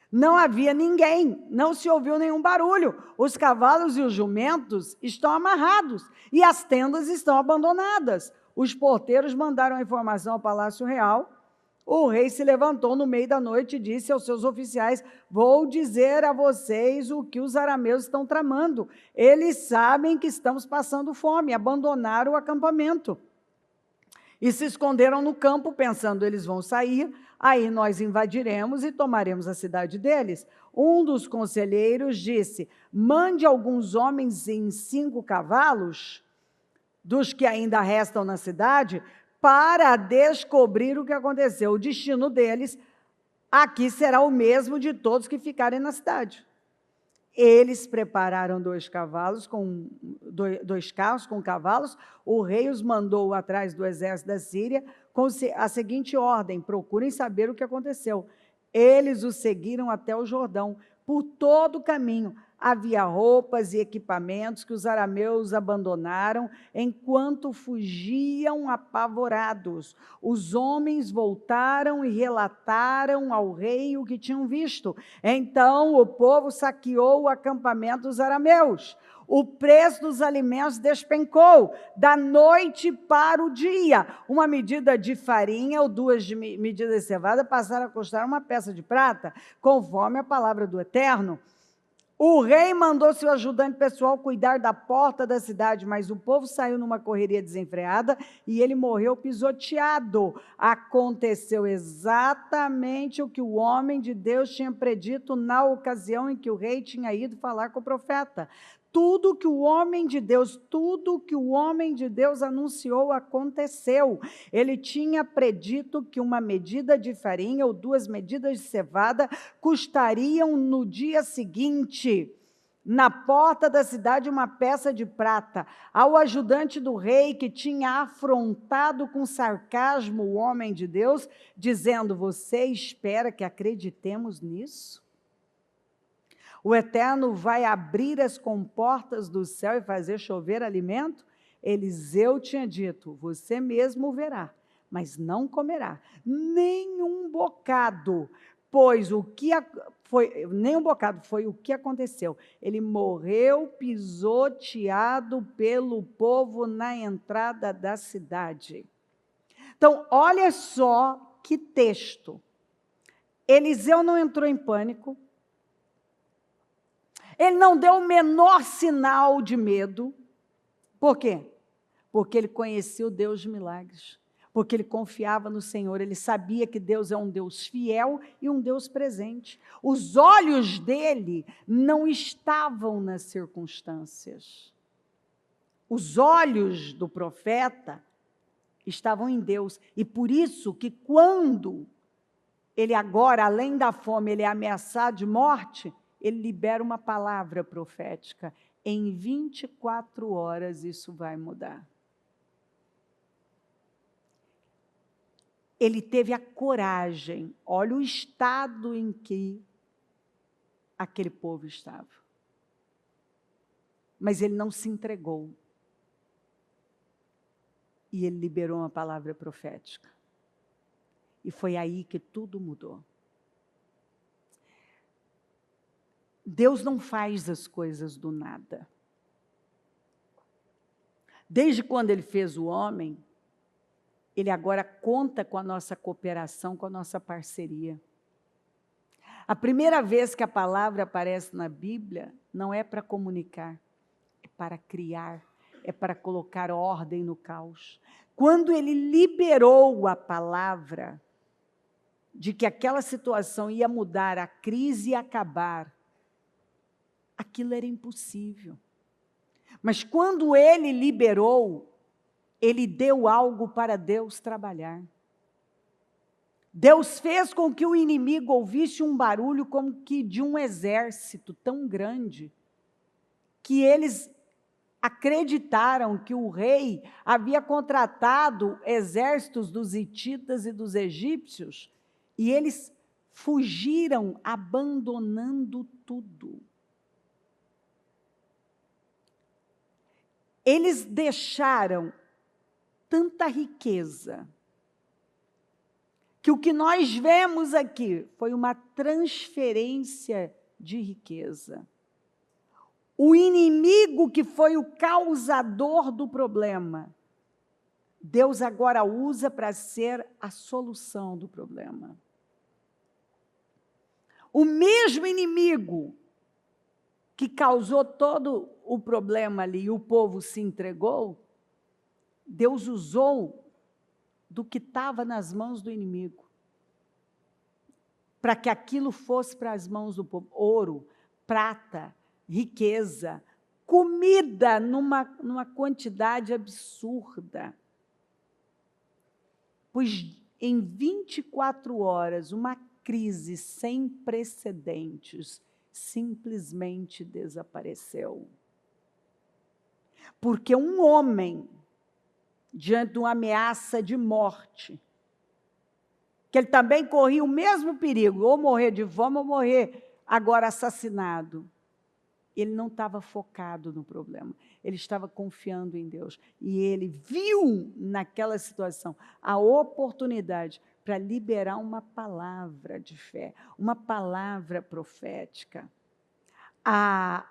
Não havia ninguém, não se ouviu nenhum barulho. Os cavalos e os jumentos estão amarrados e as tendas estão abandonadas. Os porteiros mandaram a informação ao Palácio Real. O rei se levantou no meio da noite e disse aos seus oficiais: vou dizer a vocês o que os arameus estão tramando. Eles sabem que estamos passando fome, abandonaram o acampamento e se esconderam no campo, pensando: eles vão sair, aí nós invadiremos e tomaremos a cidade deles. Um dos conselheiros disse: mande alguns homens em 5 cavalos, dos que ainda restam na cidade, para descobrir o que aconteceu. O destino deles aqui será o mesmo de todos que ficarem na cidade. Eles prepararam 2 carros com cavalos. O rei os mandou atrás do exército da Síria com a seguinte ordem: procurem saber o que aconteceu. Eles os seguiram até o Jordão, por todo o caminho, havia roupas e equipamentos que os arameus abandonaram enquanto fugiam apavorados. Os homens voltaram e relataram ao rei o que tinham visto. Então o povo saqueou o acampamento dos arameus. O preço dos alimentos despencou da noite para o dia. Uma medida de farinha ou 2 medidas de cevada passaram a custar uma peça de prata, conforme a palavra do Eterno. O rei mandou seu ajudante pessoal cuidar da porta da cidade, mas o povo saiu numa correria desenfreada e ele morreu pisoteado. Aconteceu exatamente o que o homem de Deus tinha predito na ocasião em que o rei tinha ido falar com o profeta. Tudo que o homem de Deus anunciou aconteceu. Ele tinha predito que uma medida de farinha ou 2 medidas de cevada custariam no dia seguinte, na porta da cidade, uma peça de prata. Ao ajudante do rei, que tinha afrontado com sarcasmo o homem de Deus, dizendo: você espera que acreditemos nisso? O Eterno vai abrir as comportas do céu e fazer chover alimento? Eliseu tinha dito: você mesmo verá, mas não comerá nem um bocado, pois foi o que aconteceu. Ele morreu pisoteado pelo povo na entrada da cidade. Então, olha só que texto. Eliseu não entrou em pânico. Ele não deu o menor sinal de medo. Por quê? Porque ele conhecia o Deus de milagres. Porque ele confiava no Senhor. Ele sabia que Deus é um Deus fiel e um Deus presente. Os olhos dele não estavam nas circunstâncias. Os olhos do profeta estavam em Deus. E por isso que quando ele agora, além da fome, ele é ameaçado de morte, ele libera uma palavra profética. Em 24 horas isso vai mudar. Ele teve a coragem, olha o estado em que aquele povo estava. Mas ele não se entregou. E ele liberou uma palavra profética. E foi aí que tudo mudou. Deus não faz as coisas do nada. Desde quando ele fez o homem, ele agora conta com a nossa cooperação, com a nossa parceria. A primeira vez que a palavra aparece na Bíblia, não é para comunicar, é para criar, é para colocar ordem no caos. Quando ele liberou a palavra de que aquela situação ia mudar, a crise ia acabar, aquilo era impossível. Mas quando ele liberou, ele deu algo para Deus trabalhar. Deus fez com que o inimigo ouvisse um barulho como que de um exército tão grande, que eles acreditaram que o rei havia contratado exércitos dos hititas e dos egípcios, e eles fugiram abandonando tudo. Eles deixaram tanta riqueza, que o que nós vemos aqui foi uma transferência de riqueza. O inimigo que foi o causador do problema, Deus agora usa para ser a solução do problema. O mesmo inimigo que causou todo o problema ali, e o povo se entregou, Deus usou do que estava nas mãos do inimigo, para que aquilo fosse para as mãos do povo. Ouro, prata, riqueza, comida numa quantidade absurda. Pois em 24 horas, uma crise sem precedentes simplesmente desapareceu. Porque um homem, diante de uma ameaça de morte, que ele também corria o mesmo perigo, ou morrer de fome, ou morrer agora assassinado, Ele não estava focado no problema, ele estava confiando em Deus. E ele viu naquela situação a oportunidade para liberar uma palavra de fé, uma palavra profética. A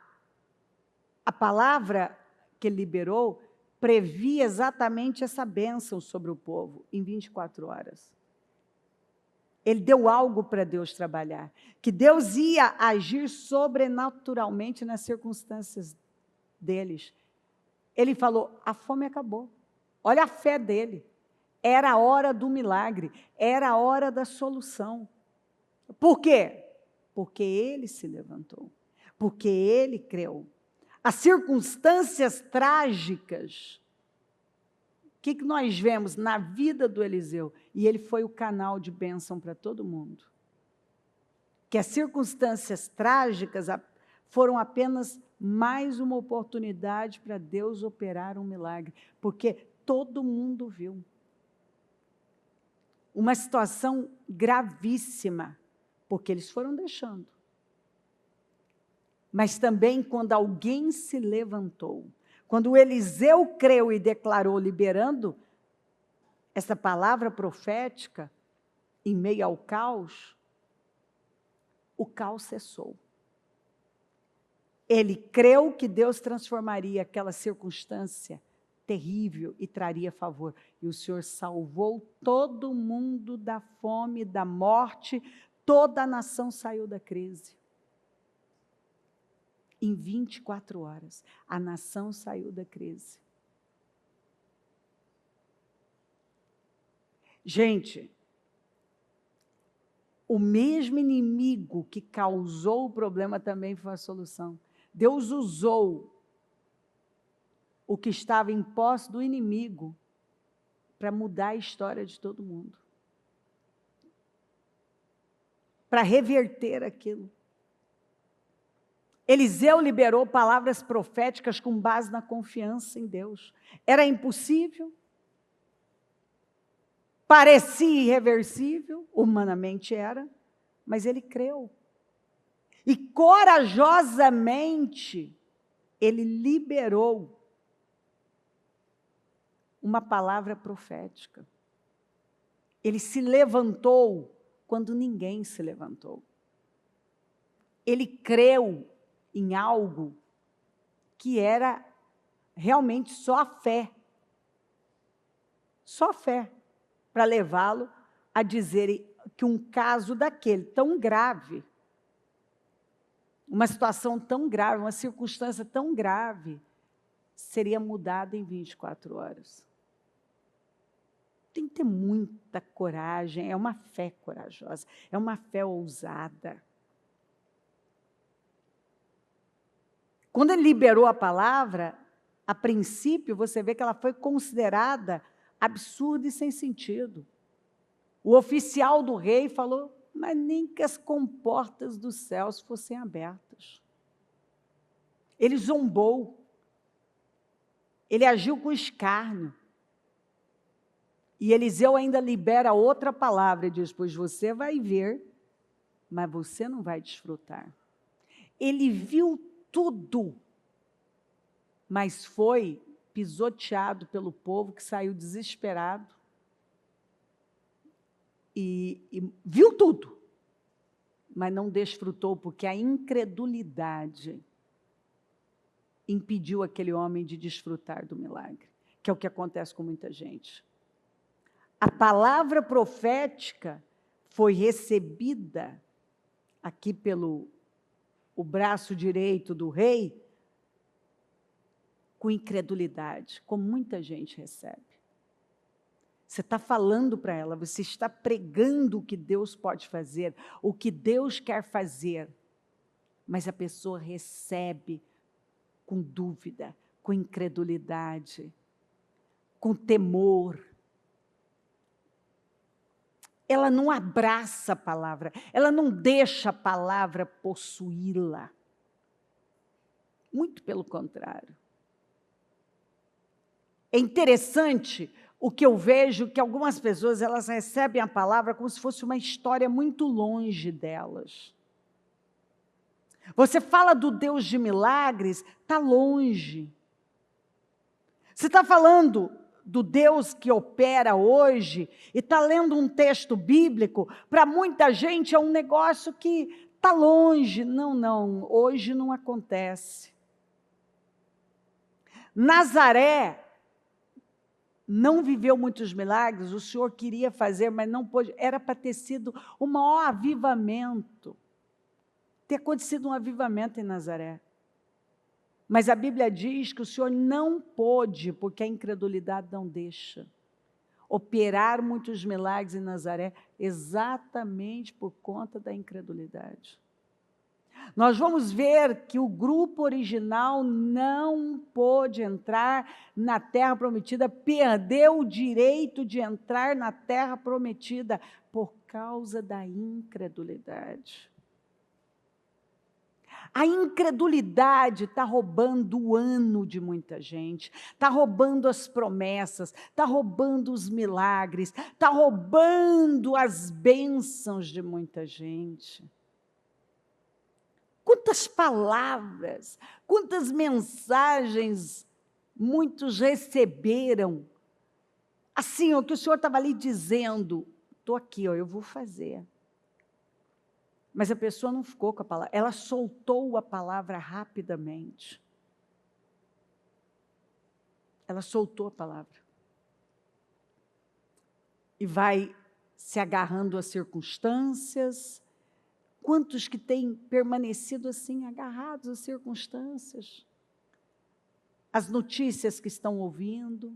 palavra que ele liberou previa exatamente essa bênção sobre o povo em 24 horas. Ele deu algo para Deus trabalhar, que Deus ia agir sobrenaturalmente nas circunstâncias deles. Ele falou, a fome acabou. Olha a fé dele. Era a hora do milagre, era a hora da solução. Por quê? Porque ele se levantou, porque ele creu. As circunstâncias trágicas, o que nós vemos na vida do Eliseu? E ele foi o canal de bênção para todo mundo. Que as circunstâncias trágicas foram apenas mais uma oportunidade para Deus operar um milagre, porque todo mundo viu. Uma situação gravíssima, porque eles foram deixando. Mas também quando alguém se levantou, quando o Eliseu creu e declarou, liberando essa palavra profética, em meio ao caos, o caos cessou. Ele creu que Deus transformaria aquela circunstância terrível e traria favor. E o Senhor salvou todo mundo da fome, da morte, toda a nação saiu da crise. Em 24 horas, a nação saiu da crise. Gente, o mesmo inimigo que causou o problema também foi a solução. Deus usou o que estava em posse do inimigo para mudar a história de todo mundo. Para reverter aquilo. Eliseu liberou palavras proféticas com base na confiança em Deus. Era impossível, parecia irreversível, humanamente era, mas ele creu. E corajosamente, ele liberou uma palavra profética. Ele se levantou quando ninguém se levantou. Ele creu em algo que era realmente só a fé. Só a fé para levá-lo a dizer que um caso daquele tão grave, uma situação tão grave, uma circunstância tão grave, seria mudada em 24 horas. Tem que ter muita coragem, é uma fé corajosa, é uma fé ousada. Quando ele liberou a palavra, a princípio, você vê que ela foi considerada absurda e sem sentido. O oficial do rei falou, mas nem que as comportas dos céus fossem abertas. Ele zombou. Ele agiu com escárnio. E Eliseu ainda libera outra palavra e diz, pois você vai ver, mas você não vai desfrutar. Ele viu tudo, mas foi pisoteado pelo povo que saiu desesperado e viu tudo, mas não desfrutou, porque a incredulidade impediu aquele homem de desfrutar do milagre, que é o que acontece com muita gente. A palavra profética foi recebida aqui pelo o braço direito do rei, com incredulidade, como muita gente recebe. Você está falando para ela, você está pregando o que Deus pode fazer, o que Deus quer fazer, mas a pessoa recebe com dúvida, com incredulidade, com temor. Ela não abraça a palavra, ela não deixa a palavra possuí-la. Muito pelo contrário. É interessante o que eu vejo, que algumas pessoas elas recebem a palavra como se fosse uma história muito longe delas. Você fala do Deus de milagres, está longe. Você está falando do Deus que opera hoje e está lendo um texto bíblico, para muita gente é um negócio que está longe. Não, hoje não acontece. Nazaré não viveu muitos milagres, o Senhor queria fazer, mas não pôde. Era para ter sido o maior avivamento, ter acontecido um avivamento em Nazaré. Mas a Bíblia diz que o Senhor não pôde, porque a incredulidade não deixa, operar muitos milagres em Nazaré, exatamente por conta da incredulidade. Nós vamos ver que o grupo original não pôde entrar na terra prometida, perdeu o direito de entrar na terra prometida por causa da incredulidade. A incredulidade está roubando o ano de muita gente, está roubando as promessas, está roubando os milagres, está roubando as bênçãos de muita gente. Quantas palavras, quantas mensagens muitos receberam, assim, o que o Senhor estava ali dizendo, estou aqui, eu vou fazer. Mas a pessoa não ficou com a palavra, ela soltou a palavra rapidamente. Ela soltou a palavra. E vai se agarrando às circunstâncias. Quantos que têm permanecido assim, agarrados às circunstâncias? As notícias que estão ouvindo.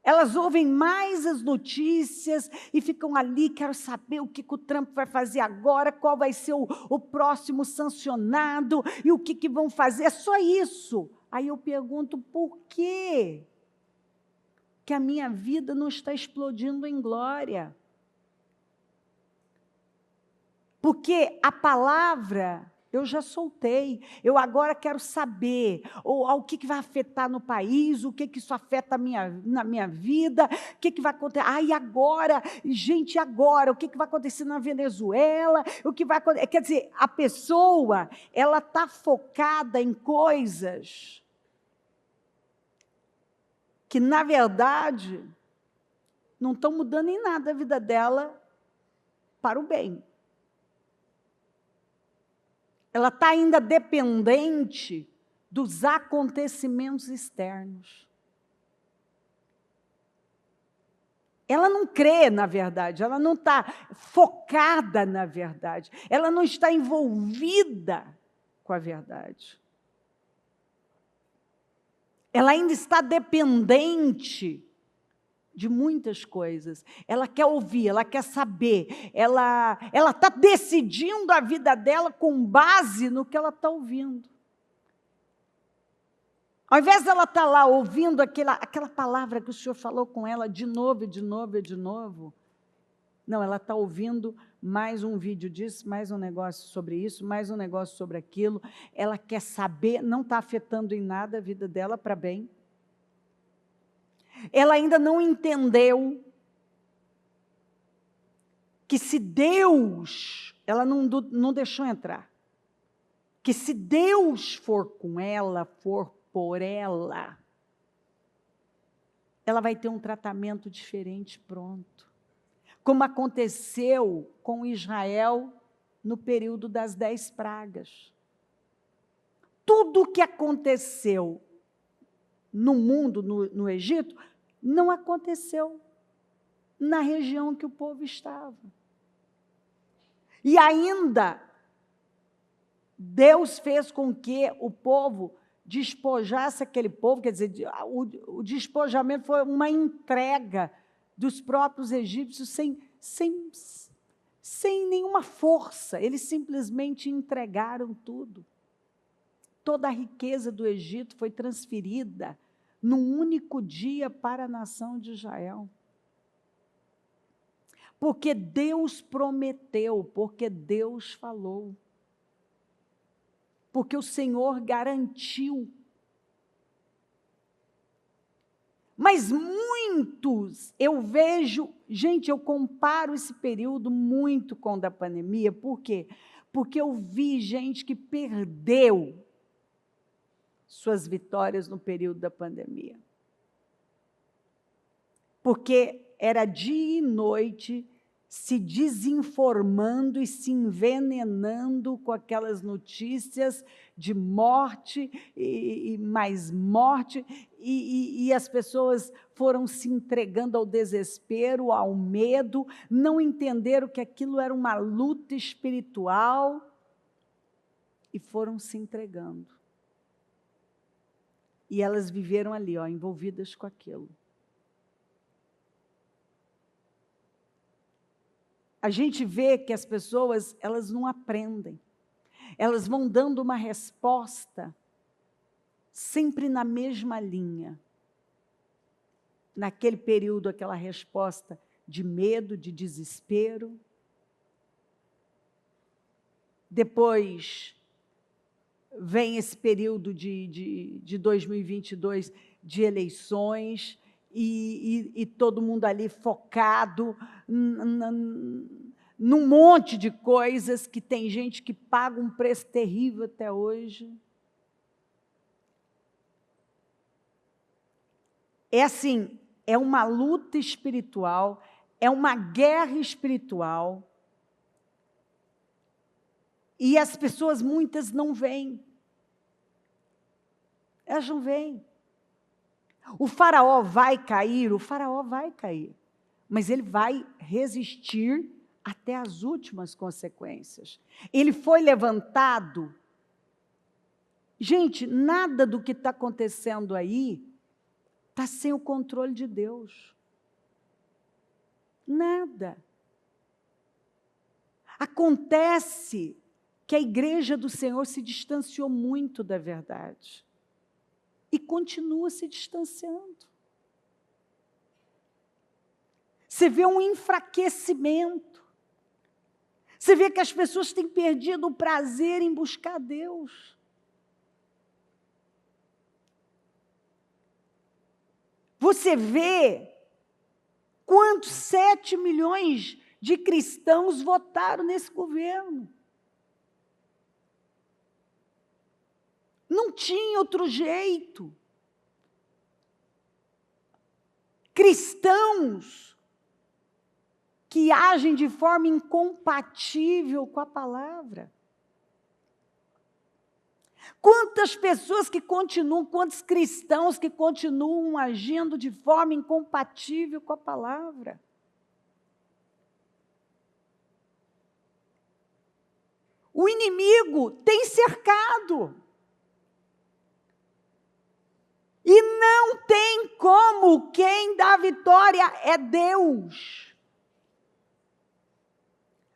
Elas ouvem mais as notícias e ficam ali, quero saber o que o Trump vai fazer agora, qual vai ser o próximo sancionado e o que vão fazer, é só isso. Aí eu pergunto, por quê que a minha vida não está explodindo em glória? Porque a palavra eu já soltei, eu agora quero saber o que vai afetar no país, o que isso afeta na minha vida, o que vai acontecer, e agora, gente, agora, o que vai acontecer na Venezuela, o que vai acontecer, quer dizer, a pessoa, ela está focada em coisas que, na verdade, não estão mudando em nada a vida dela para o bem. Ela está ainda dependente dos acontecimentos externos. Ela não crê na verdade, ela não está focada na verdade, ela não está envolvida com a verdade. Ela ainda está dependente de muitas coisas, ela quer ouvir, ela quer saber, ela está decidindo a vida dela com base no que ela está ouvindo. Ao invés dela estar lá ouvindo aquela palavra que o Senhor falou com ela de novo, não, ela está ouvindo mais um vídeo disso, mais um negócio sobre isso, mais um negócio sobre aquilo, ela quer saber, não está afetando em nada a vida dela para bem. Ela ainda não entendeu que se Deus, ela não deixou entrar, que se Deus for com ela, for por ela, ela vai ter um tratamento diferente, pronto. Como aconteceu com Israel no período das 10 pragas. Tudo o que aconteceu no mundo, no Egito, não aconteceu na região que o povo estava. E ainda, Deus fez com que o povo despojasse aquele povo, quer dizer, o despojamento foi uma entrega dos próprios egípcios sem nenhuma força, eles simplesmente entregaram tudo. Toda a riqueza do Egito foi transferida num único dia para a nação de Israel. Porque Deus prometeu, porque Deus falou. Porque o Senhor garantiu. Mas muitos, eu vejo, gente, eu comparo esse período muito com o da pandemia, por quê? porque eu vi gente que perdeu suas vitórias no período da pandemia. Porque era dia e noite se desinformando e se envenenando com aquelas notícias de morte e mais morte, e as pessoas foram se entregando ao desespero, ao medo, não entenderam que aquilo era uma luta espiritual e foram se entregando. E elas viveram ali, envolvidas com aquilo. A gente vê que as pessoas, elas não aprendem. Elas vão dando uma resposta sempre na mesma linha. Naquele período, aquela resposta de medo, de desespero. Depois vem esse período de 2022 de eleições, e todo mundo ali focado num monte de coisas, que tem gente que paga um preço terrível até hoje. É assim, é uma luta espiritual, é uma guerra espiritual, e as pessoas, muitas, não veem. Elas não veem. O faraó vai cair, mas ele vai resistir até as últimas consequências. Ele foi levantado. Gente, nada do que está acontecendo aí está sem o controle de Deus. Nada. Acontece que a igreja do Senhor se distanciou muito da verdade. E continua se distanciando. Você vê um enfraquecimento. Você vê que as pessoas têm perdido o prazer em buscar Deus. Você vê quantos 7 milhões de cristãos votaram nesse governo. Não tinha outro jeito. Cristãos que agem de forma incompatível com a palavra. Quantas pessoas que continuam, quantos cristãos que continuam agindo de forma incompatível com a palavra. O inimigo tem cercado. E não tem como, quem dá vitória é Deus.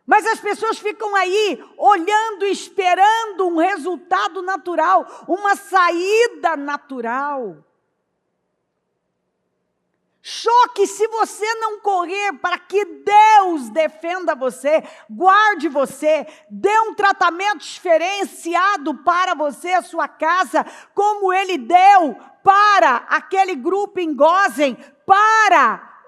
Mas as pessoas ficam aí, olhando, esperando um resultado natural, uma saída natural. Choque se você não correr para que Deus defenda você, guarde você, dê um tratamento diferenciado para você, a sua casa, como Ele deu para aquele grupo em Gósen, para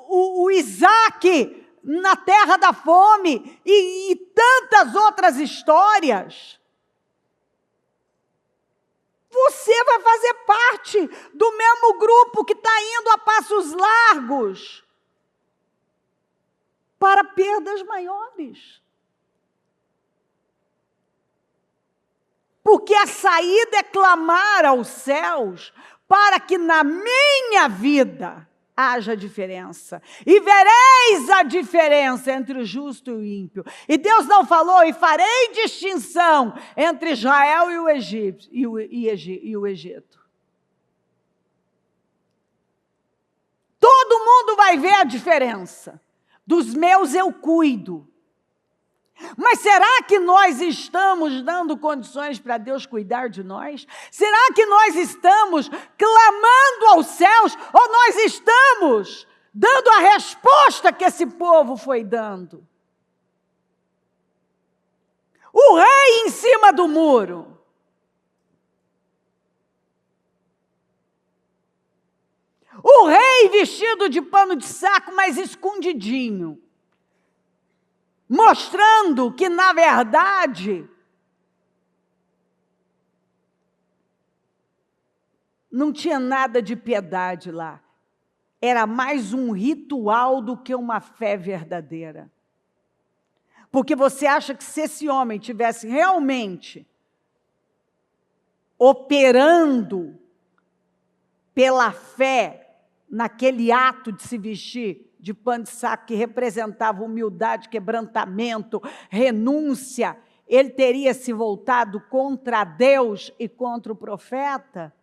o Isaac na terra da fome, e tantas outras histórias. Você vai fazer parte do mesmo grupo que está indo a passos largos para perdas maiores. Porque a saída é clamar aos céus para que na minha vida haja diferença. E vereis a diferença entre o justo e o ímpio. E Deus não falou, e farei distinção entre Israel e o Egito. Todo mundo vai ver a diferença. Dos meus eu cuido. Mas será que nós estamos dando condições para Deus cuidar de nós? Será que nós estamos clamando aos céus? Ou nós estamos dando a resposta que esse povo foi dando? O rei em cima do muro. O rei vestido de pano de saco, mas escondidinho. mostrando que, na verdade, não tinha nada de piedade lá. Era mais um ritual do que uma fé verdadeira. Porque você acha que se esse homem tivesse realmente operando pela fé naquele ato de se vestir de pano de saco que representava humildade, quebrantamento, renúncia, ele teria se voltado contra Deus e contra o profeta?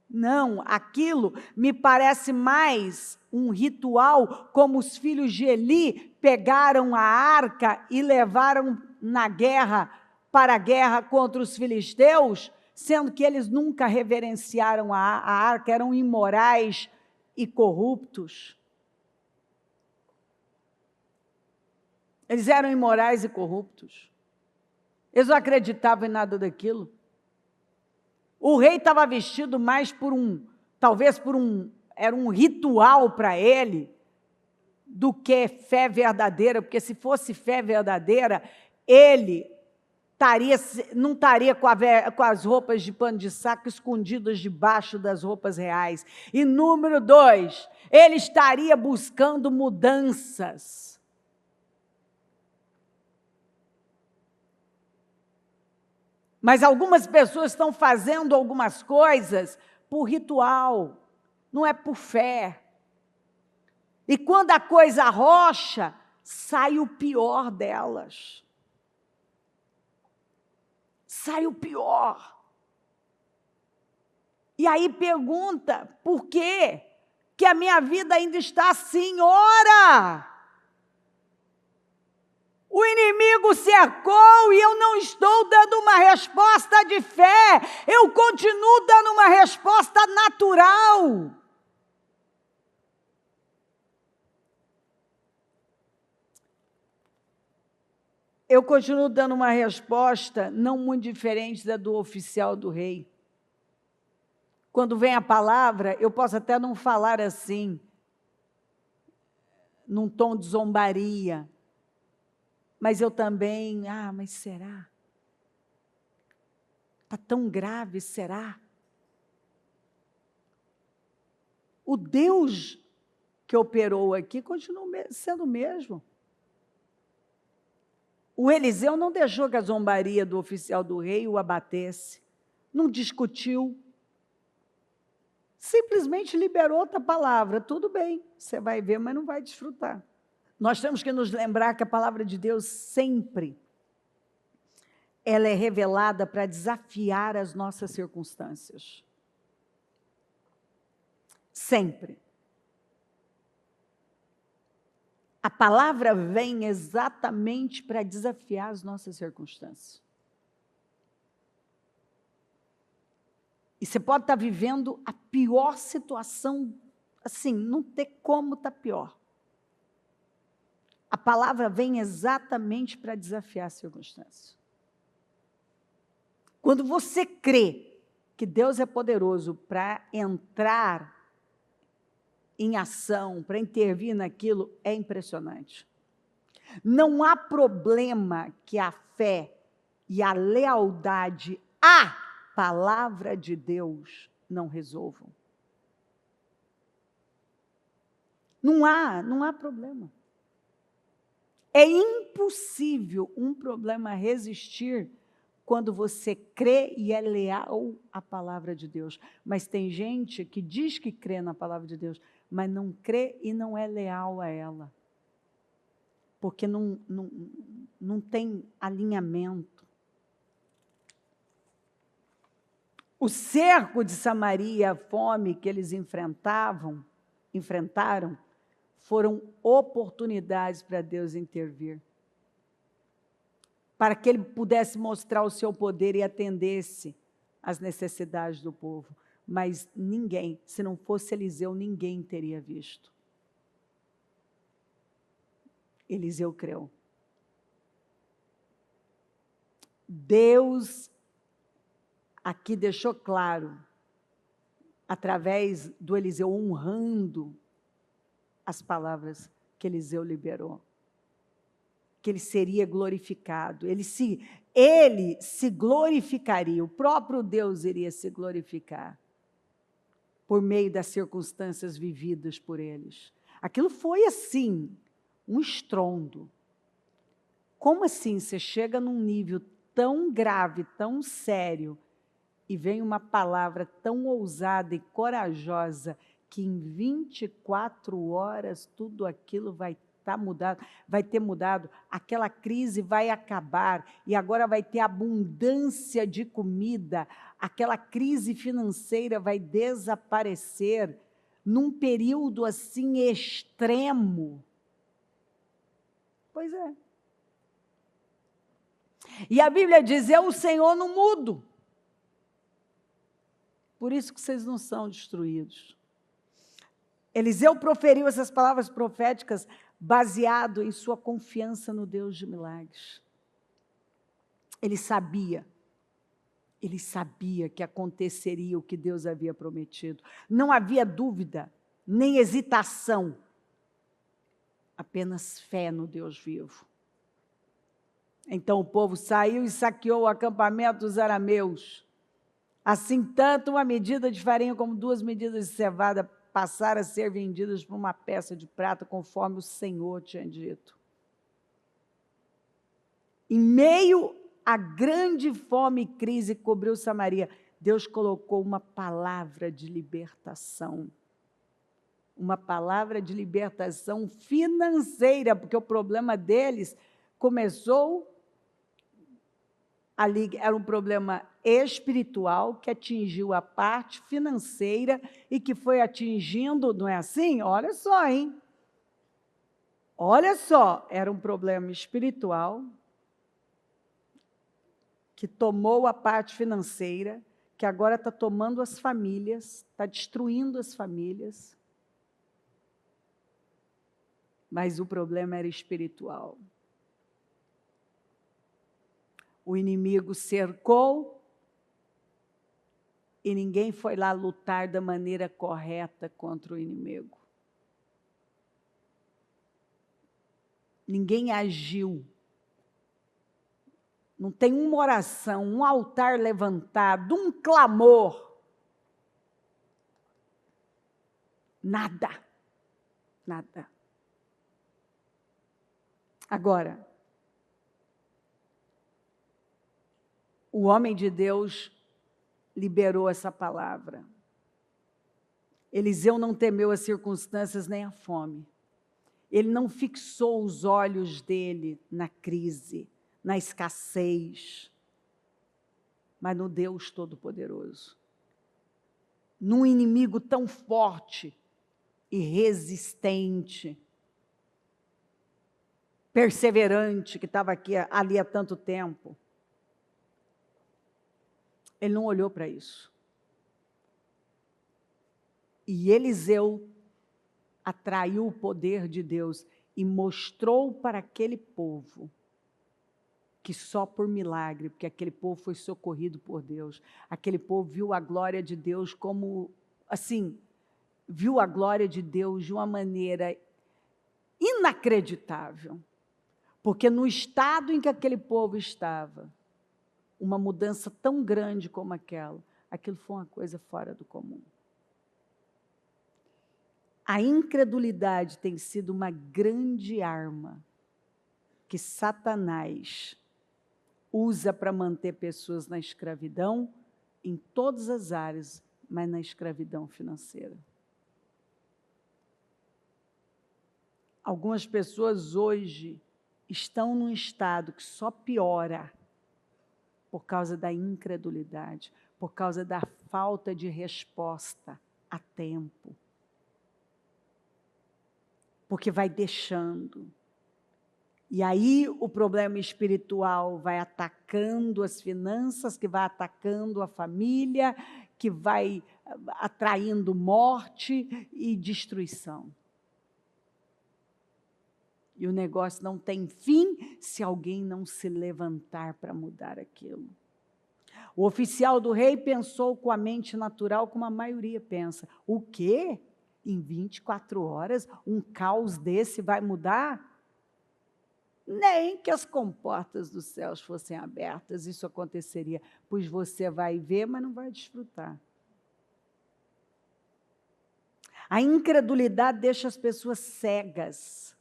Não, aquilo me parece mais um ritual, como os filhos de Eli pegaram a arca e levaram na guerra, para a guerra contra os filisteus, sendo que eles nunca reverenciaram a arca, eram imorais e corruptos. Eles eram imorais e corruptos. Eles não acreditavam em nada daquilo. O rei estava vestido mais era um ritual para ele, do que fé verdadeira, porque se fosse fé verdadeira, ele não estaria com as roupas de pano de saco escondidas debaixo das roupas reais. E número 2, ele estaria buscando mudanças. Mas algumas pessoas estão fazendo algumas coisas por ritual, não é por fé. E quando a coisa rocha, sai o pior delas. Sai o pior. E aí pergunta, por quê? Que a minha vida ainda está assim? Ora! O inimigo cercou e eu não estou dando uma resposta de fé, eu continuo dando uma resposta natural. Eu continuo dando uma resposta não muito diferente da do oficial do rei. Quando vem a palavra, eu posso até não falar assim, num tom de zombaria, mas eu também, mas será? Está tão grave, será? O Deus que operou aqui continua sendo o mesmo. O Eliseu não deixou que a zombaria do oficial do rei o abatesse, não discutiu, simplesmente liberou outra palavra. Tudo bem, você vai ver, mas não vai desfrutar. Nós temos que nos lembrar que a palavra de Deus sempre, ela é revelada para desafiar as nossas circunstâncias. Sempre. A palavra vem exatamente para desafiar as nossas circunstâncias. E você pode estar vivendo a pior situação, assim, não ter como estar pior. A palavra vem exatamente para desafiar a circunstância. Quando você crê que Deus é poderoso para entrar em ação, para intervir naquilo, é impressionante. Não há problema que a fé e a lealdade à palavra de Deus não resolvam. Não há problema. É impossível um problema resistir quando você crê e é leal à palavra de Deus. Mas tem gente que diz que crê na palavra de Deus, mas não crê e não é leal a ela. Porque não tem alinhamento. O cerco de Samaria, a fome que eles enfrentaram, foram oportunidades para Deus intervir. Para que Ele pudesse mostrar o seu poder e atendesse às necessidades do povo. Mas ninguém, se não fosse Eliseu, ninguém teria visto. Eliseu creu. Deus aqui deixou claro, através do Eliseu honrando as palavras que Eliseu liberou. que ele seria glorificado. Ele se glorificaria, o próprio Deus iria se glorificar por meio das circunstâncias vividas por eles. Aquilo foi assim, um estrondo. Como assim você chega num nível tão grave, tão sério, e vem uma palavra tão ousada e corajosa, que em 24 horas tudo aquilo vai estar mudado, vai ter mudado, aquela crise vai acabar, e agora vai ter abundância de comida, aquela crise financeira vai desaparecer, num período assim extremo. Pois é. E a Bíblia diz, eu, o Senhor, não mudo. Por isso que vocês não são destruídos. Eliseu proferiu essas palavras proféticas baseado em sua confiança no Deus de milagres. Ele sabia que aconteceria o que Deus havia prometido. Não havia dúvida, nem hesitação, apenas fé no Deus vivo. Então o povo saiu e saqueou o acampamento dos arameus. Assim, tanto uma medida de farinha como 2 medidas de cevada passaram a ser vendidas por uma peça de prata, conforme o Senhor tinha dito. Em meio à grande fome e crise que cobriu Samaria, Deus colocou uma palavra de libertação. Uma palavra de libertação financeira, porque o problema deles começou ali, era um problema espiritual que atingiu a parte financeira e que foi atingindo, não é assim? Olha só, hein? Olha só, era um problema espiritual que tomou a parte financeira, que agora está tomando as famílias, está destruindo as famílias. Mas o problema era espiritual. O inimigo cercou e ninguém foi lá lutar da maneira correta contra o inimigo. Ninguém agiu. Não tem uma oração, um altar levantado, um clamor. Nada. Nada. Agora, o homem de Deus liberou essa palavra. Eliseu não temeu as circunstâncias nem a fome. Ele não fixou os olhos dele na crise, na escassez, mas no Deus Todo-Poderoso. Num inimigo tão forte e resistente, perseverante, que estava ali há tanto tempo. Ele não olhou para isso. E Eliseu atraiu o poder de Deus e mostrou para aquele povo que só por milagre, porque aquele povo foi socorrido por Deus, aquele povo viu a glória de Deus como, assim, viu a glória de Deus de uma maneira inacreditável, porque no estado em que aquele povo estava, uma mudança tão grande como aquilo foi uma coisa fora do comum. A incredulidade tem sido uma grande arma que Satanás usa para manter pessoas na escravidão, em todas as áreas, mas na escravidão financeira. Algumas pessoas hoje estão num estado que só piora por causa da incredulidade, por causa da falta de resposta a tempo. Porque vai deixando. E aí o problema espiritual vai atacando as finanças, que vai atacando a família, que vai atraindo morte e destruição. E o negócio não tem fim se alguém não se levantar para mudar aquilo. O oficial do rei pensou com a mente natural, como a maioria pensa. O quê? Em 24 horas, um caos desse vai mudar? nem que as comportas dos céus fossem abertas, isso aconteceria, pois você vai ver, mas não vai desfrutar. A incredulidade deixa as pessoas cegas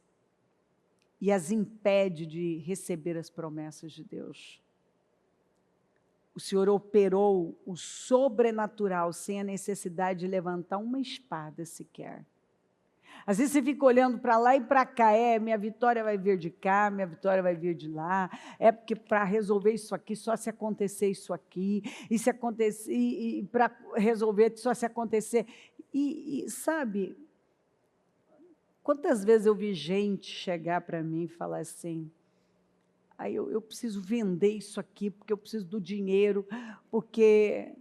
e as impede de receber as promessas de Deus. O Senhor operou o sobrenatural sem a necessidade de levantar uma espada sequer. Às vezes você fica olhando para lá e para cá, minha vitória vai vir de cá, minha vitória vai vir de lá, porque para resolver isso aqui, só se acontecer isso aqui, e se acontecer, e para resolver, só se acontecer. E sabe, quantas vezes eu vi gente chegar para mim e falar assim, eu preciso vender isso aqui, porque eu preciso do dinheiro, porque...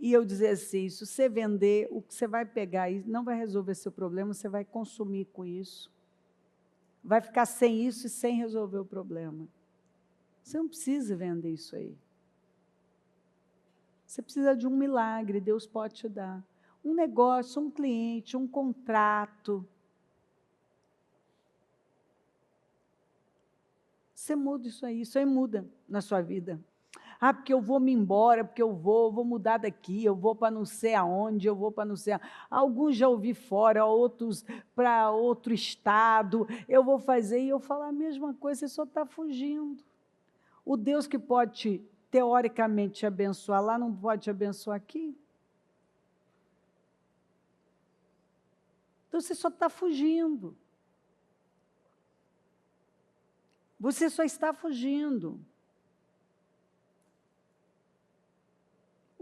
E eu dizer assim, se você vender, o que você vai pegar aí não vai resolver seu problema, você vai consumir com isso. Vai ficar sem isso e sem resolver o problema. Você não precisa vender isso aí. Você precisa de um milagre, Deus pode te dar. Um negócio, um cliente, um contrato. Você muda isso aí muda na sua vida. Porque eu vou me embora, porque eu vou mudar daqui, eu vou para não sei aonde, eu vou para não sei... Alguns já ouvi fora, outros para outro estado, eu vou fazer, e eu falo a mesma coisa, você só está fugindo. O Deus que pode, teoricamente, te abençoar lá, não pode te abençoar aqui? Então, você só está fugindo. Você só está fugindo.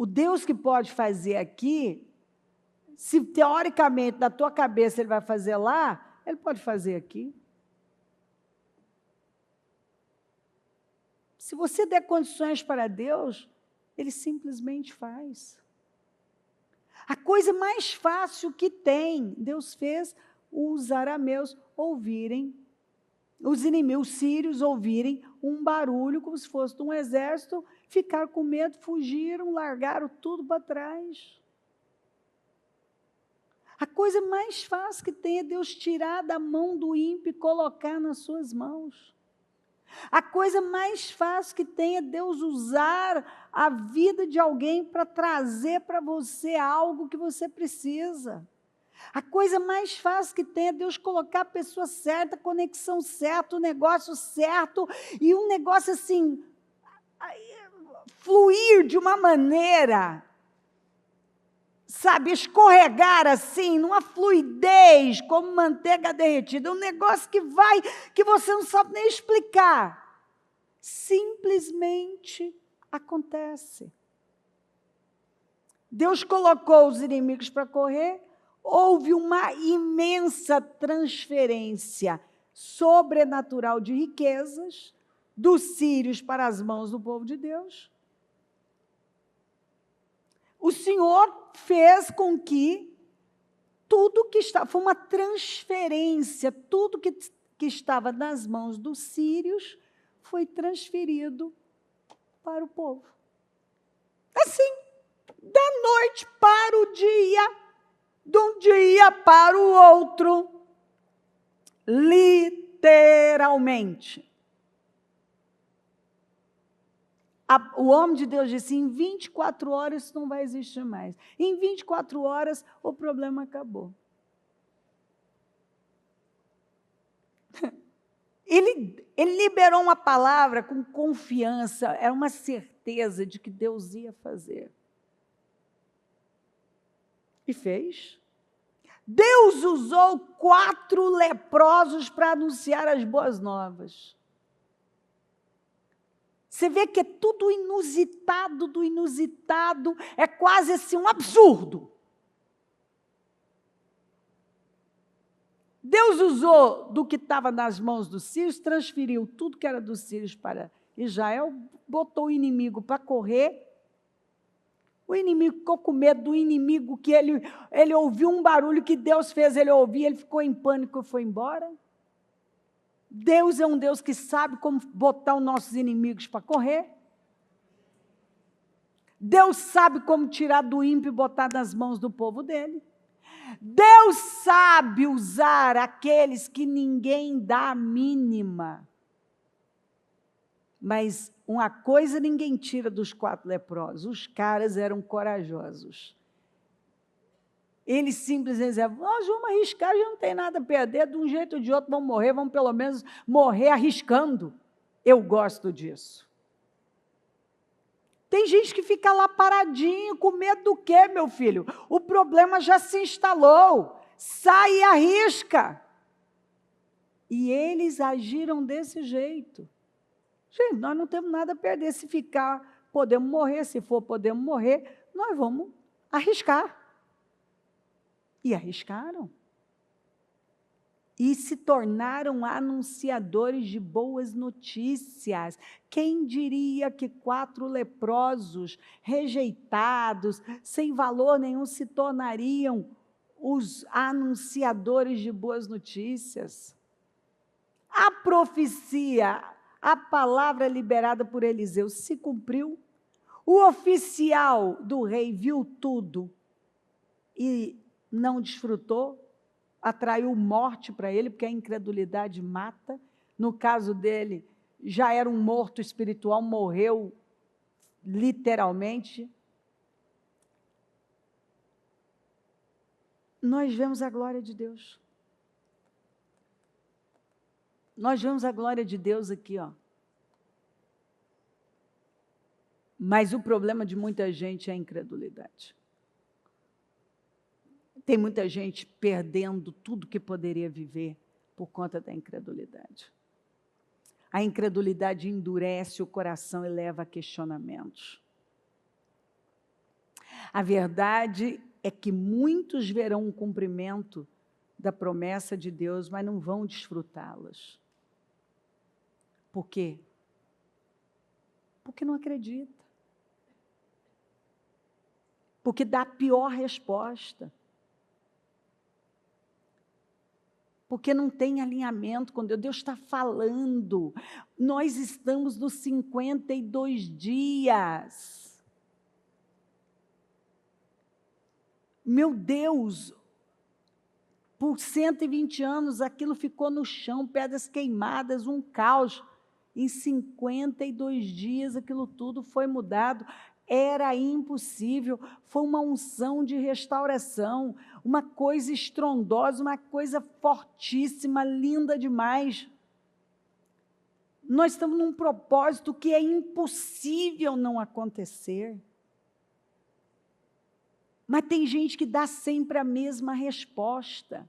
O Deus que pode fazer aqui, se teoricamente na tua cabeça ele vai fazer lá, ele pode fazer aqui. Se você der condições para Deus, ele simplesmente faz. A coisa mais fácil que tem, Deus fez os arameus ouvirem, os inimigos, os sírios ouvirem um barulho como se fosse de um exército, ficaram com medo, fugiram, largaram tudo para trás. A coisa mais fácil que tem é Deus tirar da mão do ímpio e colocar nas suas mãos. A coisa mais fácil que tem é Deus usar a vida de alguém para trazer para você algo que você precisa. A coisa mais fácil que tem é Deus colocar a pessoa certa, a conexão certa, o negócio certo, e um negócio assim, fluir de uma maneira, sabe, escorregar assim, numa fluidez, como manteiga derretida, um negócio que você não sabe nem explicar. Simplesmente acontece. Deus colocou os inimigos para correr, houve uma imensa transferência sobrenatural de riquezas dos sírios para as mãos do povo de Deus. O Senhor fez com que tudo que estava, foi uma transferência, tudo que estava nas mãos dos sírios foi transferido para o povo. Assim, da noite para o dia, de um dia para o outro, literalmente. O homem de Deus disse, em 24 horas isso não vai existir mais. Em 24 horas o problema acabou. Ele liberou uma palavra com confiança, era uma certeza de que Deus ia fazer. E fez. Deus usou 4 leprosos para anunciar as boas novas. Você vê que é tudo inusitado do inusitado, é quase assim um absurdo. Deus usou do que estava nas mãos dos sírios, transferiu tudo que era dos sírios para Israel, botou o inimigo para correr. O inimigo ficou com medo do inimigo, que ele ouviu um barulho que Deus fez ele ouvir, ele ficou em pânico e foi embora. Deus é um Deus que sabe como botar os nossos inimigos para correr. Deus sabe como tirar do ímpio e botar nas mãos do povo dele. Deus sabe usar aqueles que ninguém dá a mínima. Mas uma coisa ninguém tira dos 4 leprosos, os caras eram corajosos. Eles simplesmente diziam, nós vamos arriscar, a gente não tem nada a perder, de um jeito ou de outro vamos morrer, vamos pelo menos morrer arriscando. Eu gosto disso. Tem gente que fica lá paradinho, com medo do quê, meu filho? O problema já se instalou, sai e arrisca. E eles agiram desse jeito. Gente, nós não temos nada a perder, se ficar, podemos morrer, se for, podemos morrer, nós vamos arriscar. E arriscaram. E se tornaram anunciadores de boas notícias. Quem diria que 4 leprosos, rejeitados, sem valor nenhum, se tornariam os anunciadores de boas notícias? A profecia, a palavra liberada por Eliseu se cumpriu. O oficial do rei viu tudo e não desfrutou, atraiu morte para ele, porque a incredulidade mata. No caso dele, já era um morto espiritual, morreu literalmente. Nós vemos a glória de Deus. Nós vemos a glória de Deus aqui, ó. Mas o problema de muita gente é a incredulidade. Tem muita gente perdendo tudo que poderia viver por conta da incredulidade. A incredulidade endurece o coração e leva a questionamentos. A verdade é que muitos verão o cumprimento da promessa de Deus, mas não vão desfrutá-las. Por quê? Porque não acredita. Porque dá a pior resposta. Porque não tem alinhamento com Deus. Deus está falando. Nós estamos nos 52 dias. Meu Deus, por 120 anos aquilo ficou no chão, pedras queimadas, um caos. Em 52 dias aquilo tudo foi mudado. Era impossível, foi uma unção de restauração, uma coisa estrondosa, uma coisa fortíssima, linda demais. Nós estamos num propósito que é impossível não acontecer. Mas tem gente que dá sempre a mesma resposta.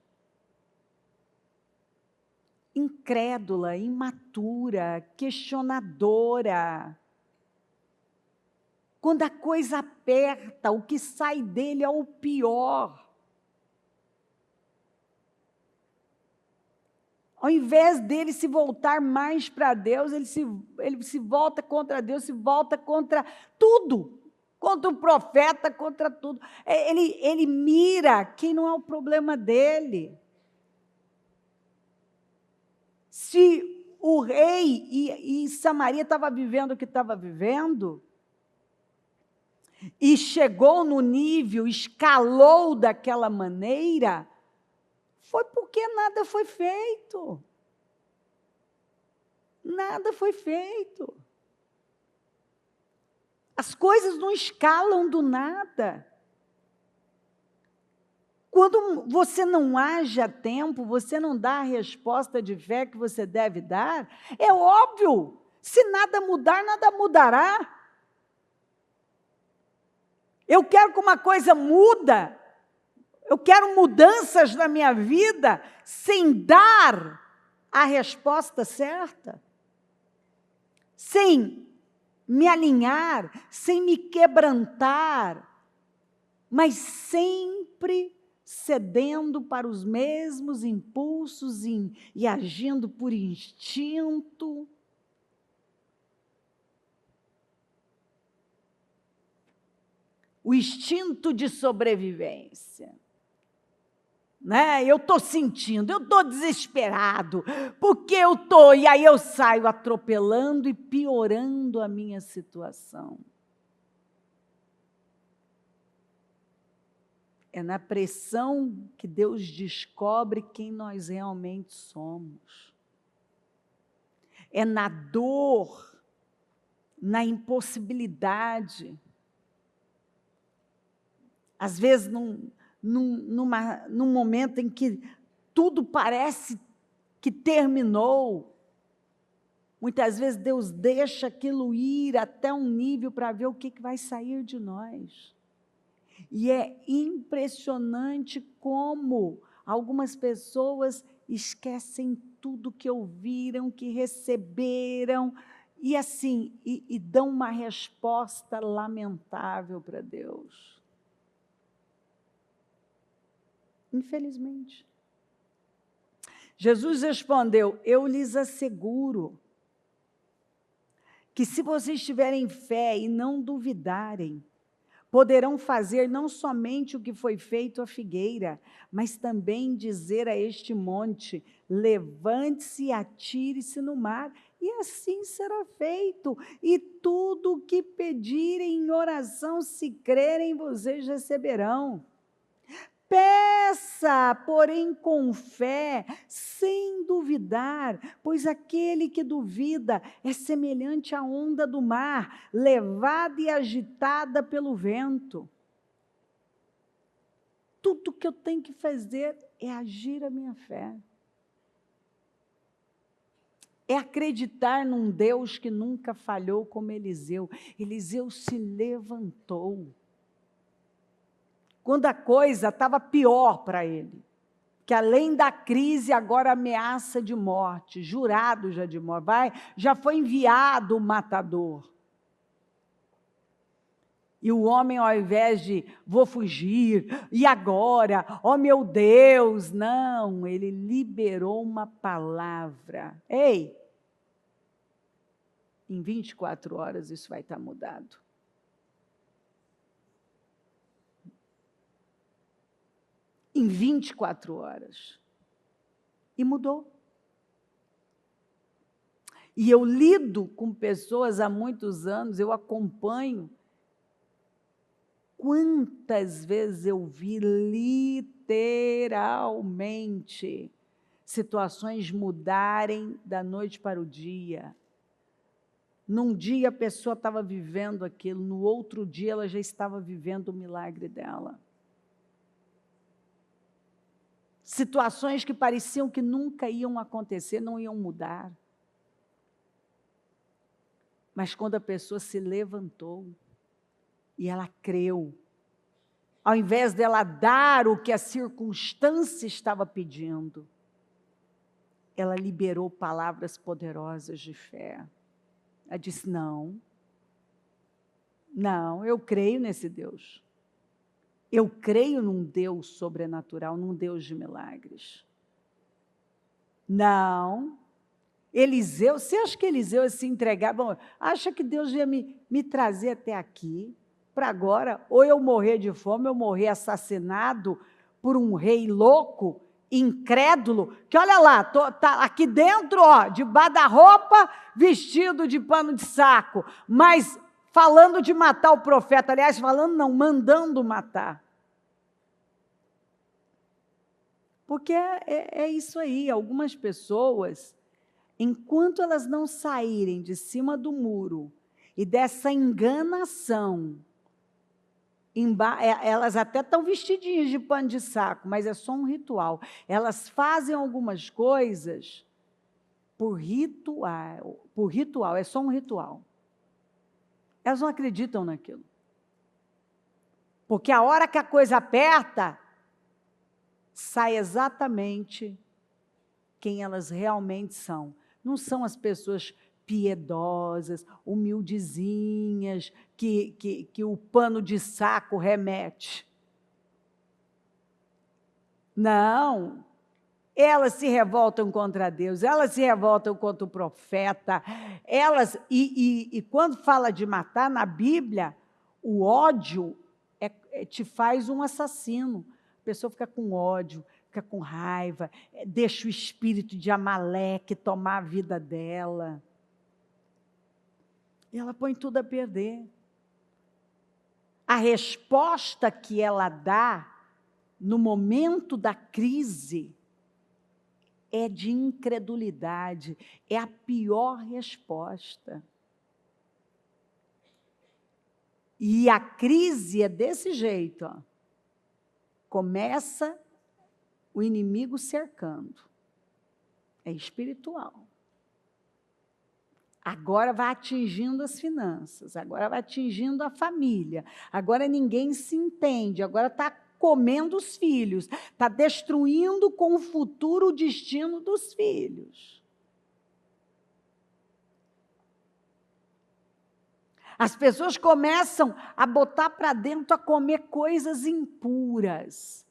Incrédula, imatura, questionadora. Quando a coisa aperta, o que sai dele é o pior. Ao invés dele se voltar mais para Deus, ele se volta contra Deus, se volta contra tudo. Contra o profeta, contra tudo. Ele mira quem não é o problema dele. Se o rei e Samaria estava vivendo o que estava vivendo, e chegou no nível, escalou daquela maneira, foi porque nada foi feito. Nada foi feito. As coisas não escalam do nada. Quando você não age a tempo, você não dá a resposta de fé que você deve dar, é óbvio, se nada mudar, nada mudará. Eu quero que uma coisa muda, eu quero mudanças na minha vida, sem dar a resposta certa, sem me alinhar, sem me quebrantar, mas sempre cedendo para os mesmos impulsos e agindo por instinto. O instinto de sobrevivência. Né? Eu estou sentindo, eu estou desesperado, porque eu estou, e aí eu saio atropelando e piorando a minha situação. É na pressão que Deus descobre quem nós realmente somos. É na dor na impossibilidade. Às vezes, num momento em que tudo parece que terminou, muitas vezes Deus deixa aquilo ir até um nível para ver o que vai sair de nós. E é impressionante como algumas pessoas esquecem tudo que ouviram, que receberam, e assim, e dão uma resposta lamentável para Deus. Infelizmente. Jesus respondeu: eu lhes asseguro que se vocês tiverem fé e não duvidarem, poderão fazer não somente o que foi feito à figueira, mas também dizer a este monte: levante-se e atire-se no mar, e assim será feito. E tudo o que pedirem em oração, se crerem, vocês receberão. Peça, porém, com fé, sem duvidar, pois aquele que duvida é semelhante à onda do mar, levada e agitada pelo vento. Tudo que eu tenho que fazer é agir a minha fé. É acreditar num Deus que nunca falhou como Eliseu. Eliseu se levantou. Quando a coisa estava pior para ele, que além da crise, agora ameaça de morte, jurado já de morte, já foi enviado o matador. E o homem, ao invés de, vou fugir, e agora, oh meu Deus, não, ele liberou uma palavra. Ei, em 24 horas isso vai estar mudado. Em 24 horas. E mudou. E eu lido com pessoas há muitos anos, eu acompanho. Quantas vezes eu vi literalmente situações mudarem da noite para o dia. Num dia a pessoa estava vivendo aquilo, no outro dia ela já estava vivendo o milagre dela. Situações que pareciam que nunca iam acontecer, não iam mudar. Mas quando a pessoa se levantou e ela creu, ao invés dela dar o que a circunstância estava pedindo, ela liberou palavras poderosas de fé. Ela disse: não, eu creio nesse Deus. Eu creio num Deus sobrenatural, num Deus de milagres. Não. Eliseu, você acha que Eliseu ia se entregar? Bom, acha que Deus ia me trazer até aqui, para agora, ou eu morrer de fome, ou morrer assassinado por um rei louco, incrédulo, que olha lá, tá aqui dentro, ó, debaixo da roupa, vestido de pano de saco, mas falando de matar o profeta, aliás, falando não, mandando matar. Porque é isso aí, algumas pessoas, enquanto elas não saírem de cima do muro e dessa enganação, elas até estão vestidinhas de pano de saco, mas é só um ritual. Elas fazem algumas coisas por ritual, é só um ritual. Elas não acreditam naquilo. Porque a hora que a coisa aperta, sai exatamente quem elas realmente são. Não são as pessoas piedosas, humildezinhas, que o pano de saco remete. Não, elas se revoltam contra Deus, elas se revoltam contra o profeta, e quando fala de matar na Bíblia, o ódio te faz um assassino. A pessoa fica com ódio, fica com raiva, deixa o espírito de Amaleque tomar a vida dela. E ela põe tudo a perder. A resposta que ela dá no momento da crise é de incredulidade, é a pior resposta. E a crise é desse jeito, ó. Começa o inimigo cercando. É espiritual. Agora vai atingindo as finanças, agora vai atingindo a família, agora ninguém se entende, agora está comendo os filhos, está destruindo com o futuro o destino dos filhos. As pessoas começam a botar para dentro, a comer coisas impuras.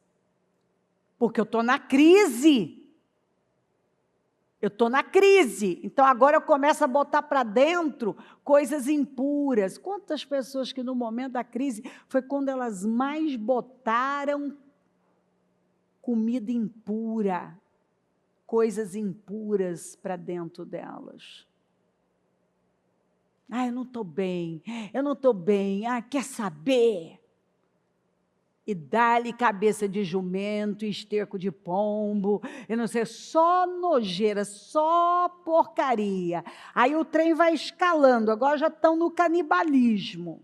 Porque eu estou na crise. Eu estou na crise. Então, agora eu começo a botar para dentro coisas impuras. Quantas pessoas que no momento da crise foi quando elas mais botaram comida impura, coisas impuras para dentro delas. Ah, eu não estou bem, quer saber? E dá-lhe cabeça de jumento, esterco de pombo, eu não sei, só nojeira, só porcaria. Aí o trem vai escalando, agora já estão no canibalismo.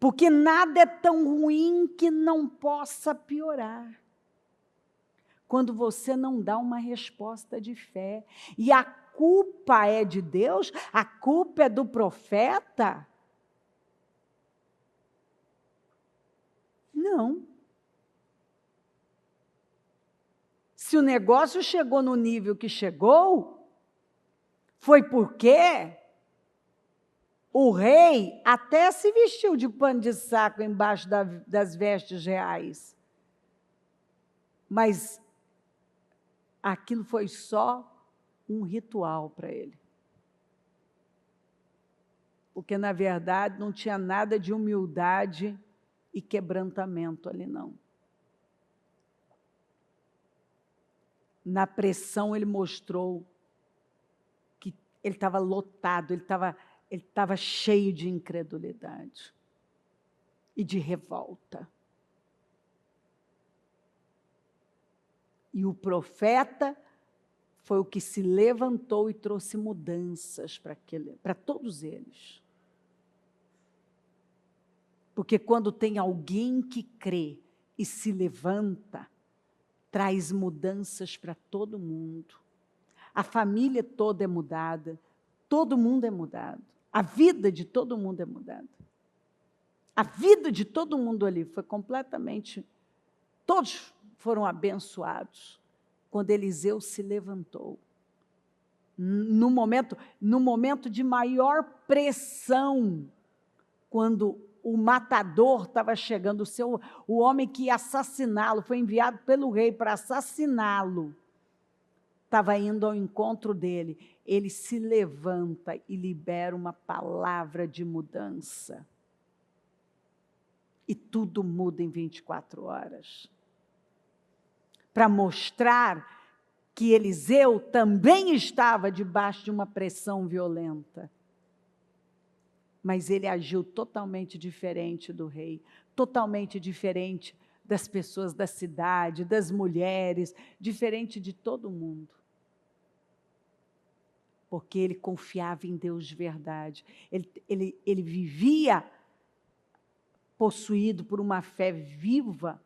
Porque nada é tão ruim que não possa piorar. Quando você não dá uma resposta de fé. E a culpa é de Deus? A culpa é do profeta? Não. Se o negócio chegou no nível que chegou, foi porque o rei até se vestiu de pano de saco embaixo das vestes reais. Mas aquilo foi só um ritual para ele. Porque, na verdade, não tinha nada de humildade e quebrantamento ali, não. Na pressão, ele mostrou que ele estava lotado, ele estava cheio de incredulidade e de revolta. E o profeta foi o que se levantou e trouxe mudanças para todos eles. Porque quando tem alguém que crê e se levanta, traz mudanças para todo mundo. A família toda é mudada, todo mundo é mudado. A vida de todo mundo é mudada. A vida de todo mundo ali foi completamente... Todos foram abençoados quando Eliseu se levantou. No momento de maior pressão, quando o matador estava chegando, o homem que ia assassiná-lo, foi enviado pelo rei para assassiná-lo, estava indo ao encontro dele. Ele se levanta e libera uma palavra de mudança. E tudo muda em 24 horas. Para mostrar que Eliseu também estava debaixo de uma pressão violenta. Mas ele agiu totalmente diferente do rei, totalmente diferente das pessoas da cidade, das mulheres, diferente de todo mundo. Porque ele confiava em Deus de verdade. Ele vivia possuído por uma fé viva,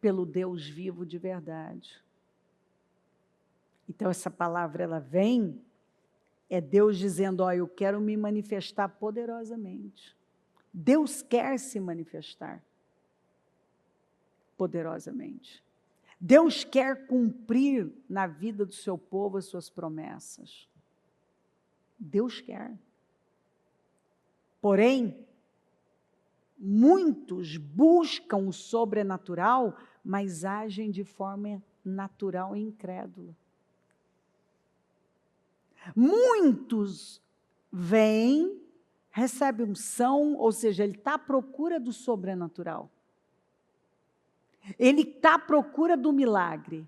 pelo Deus vivo de verdade. Então, essa palavra, ela vem, é Deus dizendo, ó, eu quero me manifestar poderosamente. Deus quer se manifestar poderosamente. Deus quer cumprir na vida do seu povo as suas promessas. Deus quer. Porém, muitos buscam o sobrenatural, mas agem de forma natural e incrédula. Muitos vêm, recebem unção, ou seja, ele está à procura do sobrenatural. Ele está à procura do milagre.